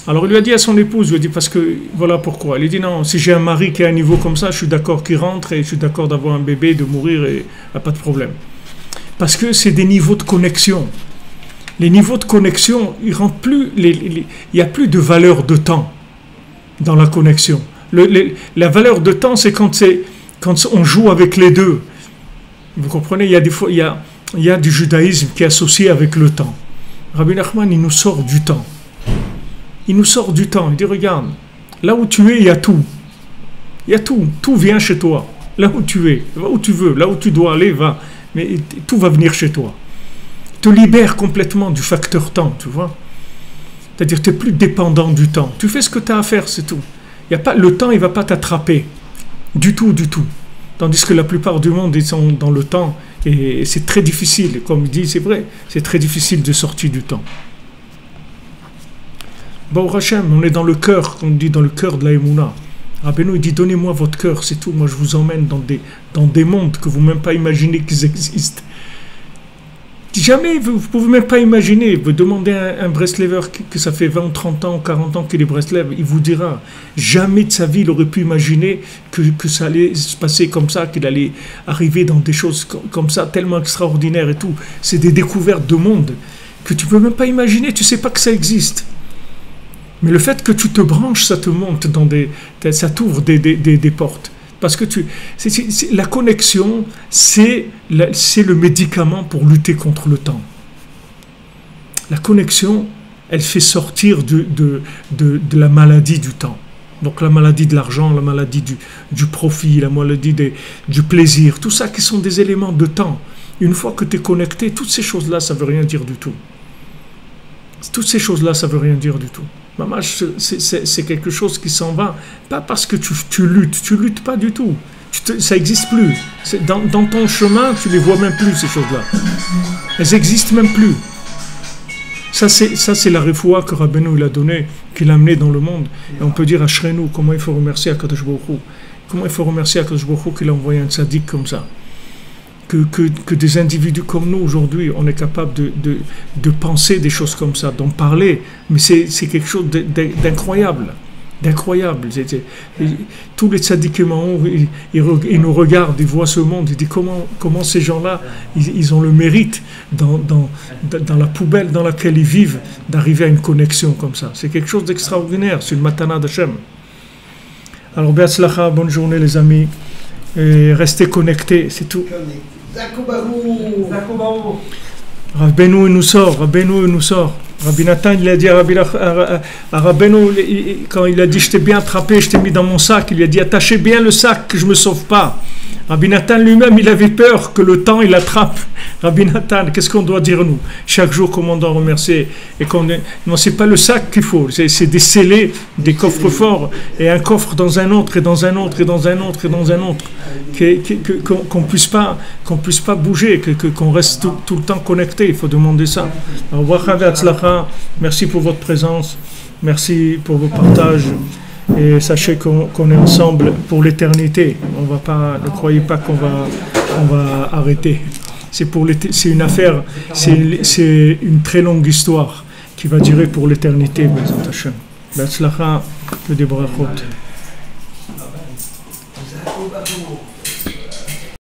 Speaker 1: Alors il lui a dit à son épouse, il lui a dit parce que voilà pourquoi. Il a dit non, si j'ai un mari qui a un niveau comme ça, je suis d'accord qu'il rentre et je suis d'accord d'avoir un bébé, de mourir, et il n'y a pas de problème. Parce que c'est des niveaux de connexion. Les niveaux de connexion, ils rentrent plus, il n'y a plus de valeur de temps dans la connexion. La valeur de temps, c'est quand on joue avec les deux. Vous comprenez, il y a des fois, il y a du judaïsme qui est associé avec le temps. Rabbi Nachman, il nous sort du temps. Il nous sort du temps. Il dit, regarde, là où tu es, il y a tout. Il y a tout. Tout vient chez toi. Là où tu es, va où tu veux, là où tu dois aller, va. Mais tout va venir chez toi. Te libère complètement du facteur temps, tu vois. C'est-à-dire, tu n'es plus dépendant du temps. Tu fais ce que tu as à faire, c'est tout. Le temps, il ne va pas t'attraper. Du tout, du tout. Tandis que la plupart du monde, ils sont dans le temps. Et c'est très difficile. Comme il dit, c'est vrai, c'est très difficile de sortir du temps. Bon, Hachem, on est dans le cœur, on dit dans le cœur de la Emouna. Rabbeinu, il dit, donnez-moi votre cœur, c'est tout. Moi, je vous emmène dans des mondes que vous ne pouvez même pas imaginer qu'ils existent. Jamais, vous ne pouvez même pas imaginer. Vous demandez à un Breslever que ça fait 20, 30 ans, 40 ans qu'il est Breslev, il vous dira, jamais de sa vie, il aurait pu imaginer que ça allait se passer comme ça, qu'il allait arriver dans des choses comme ça, tellement extraordinaires et tout. C'est des découvertes de monde que tu ne peux même pas imaginer, tu ne sais pas que ça existe. Mais le fait que tu te branches, ça te monte ça t'ouvre des portes. Parce que la connexion, c'est le médicament pour lutter contre le temps. La connexion, elle fait sortir de la maladie du temps. Donc la maladie de l'argent, la maladie du profit, la maladie du plaisir, tout ça qui sont des éléments de temps. Une fois que tu es connecté, toutes ces choses-là, ça ne veut rien dire du tout. Toutes ces choses-là, ça ne veut rien dire du tout. Maman, c'est quelque chose qui s'en va, pas parce que tu luttes pas du tout. Ça n'existe plus. Dans ton chemin, tu ne les vois même plus, ces choses-là. Elles n'existent même plus. Ça, c'est la refoua que Rabbeinu il a donnée, qu'il a amenée dans le monde. Et on peut dire à Shrenou, comment il faut remercier Akadosh Baruch Hu. Comment il faut remercier Akadosh Baruch Hu qu'il a envoyé un tzaddik comme ça. Que des individus comme nous, aujourd'hui, on est capable de penser des choses comme ça, d'en parler. Mais c'est quelque chose d'incroyable. D'incroyable. Tous les tzaddikim en haut, ils nous regardent, ils voient ce monde, ils disent comment ces gens-là, ils ont le mérite, dans la poubelle dans laquelle ils vivent, d'arriver à une connexion comme ça. C'est quelque chose d'extraordinaire, c'est une matana d'Hachem. Alors, Be'atzlacha, bonne journée les amis, et restez connectés, c'est tout. Rabbeinu nous sort, Rabbeinu nous sort. Rabbi Nathan, il a dit à Rabbeinu, quand il a dit je t'ai bien attrapé, je t'ai mis dans mon sac, il a dit attachez bien le sac que je ne me sauve pas. Rabbi Nathan lui-même, il avait peur que le temps il attrape. Rabbi Nathan, qu'est-ce qu'on doit dire nous? Chaque jour, comment on doit remercier? Non, c'est pas le sac qu'il faut, c'est des scellés, des coffres forts, et un coffre dans un autre, et dans un autre, et dans un autre, et dans un autre, qu'on puisse pas bouger, qu'on reste tout le temps connecté. Il faut demander ça. Alors, merci pour votre présence, merci pour vos partages. Et sachez qu'on est ensemble pour l'éternité. Ne croyez pas qu'on va arrêter. C'est une affaire, c'est une très longue histoire qui va durer pour l'éternité. Be'ezrat Hashem. Be'atzlacha, que des brachot.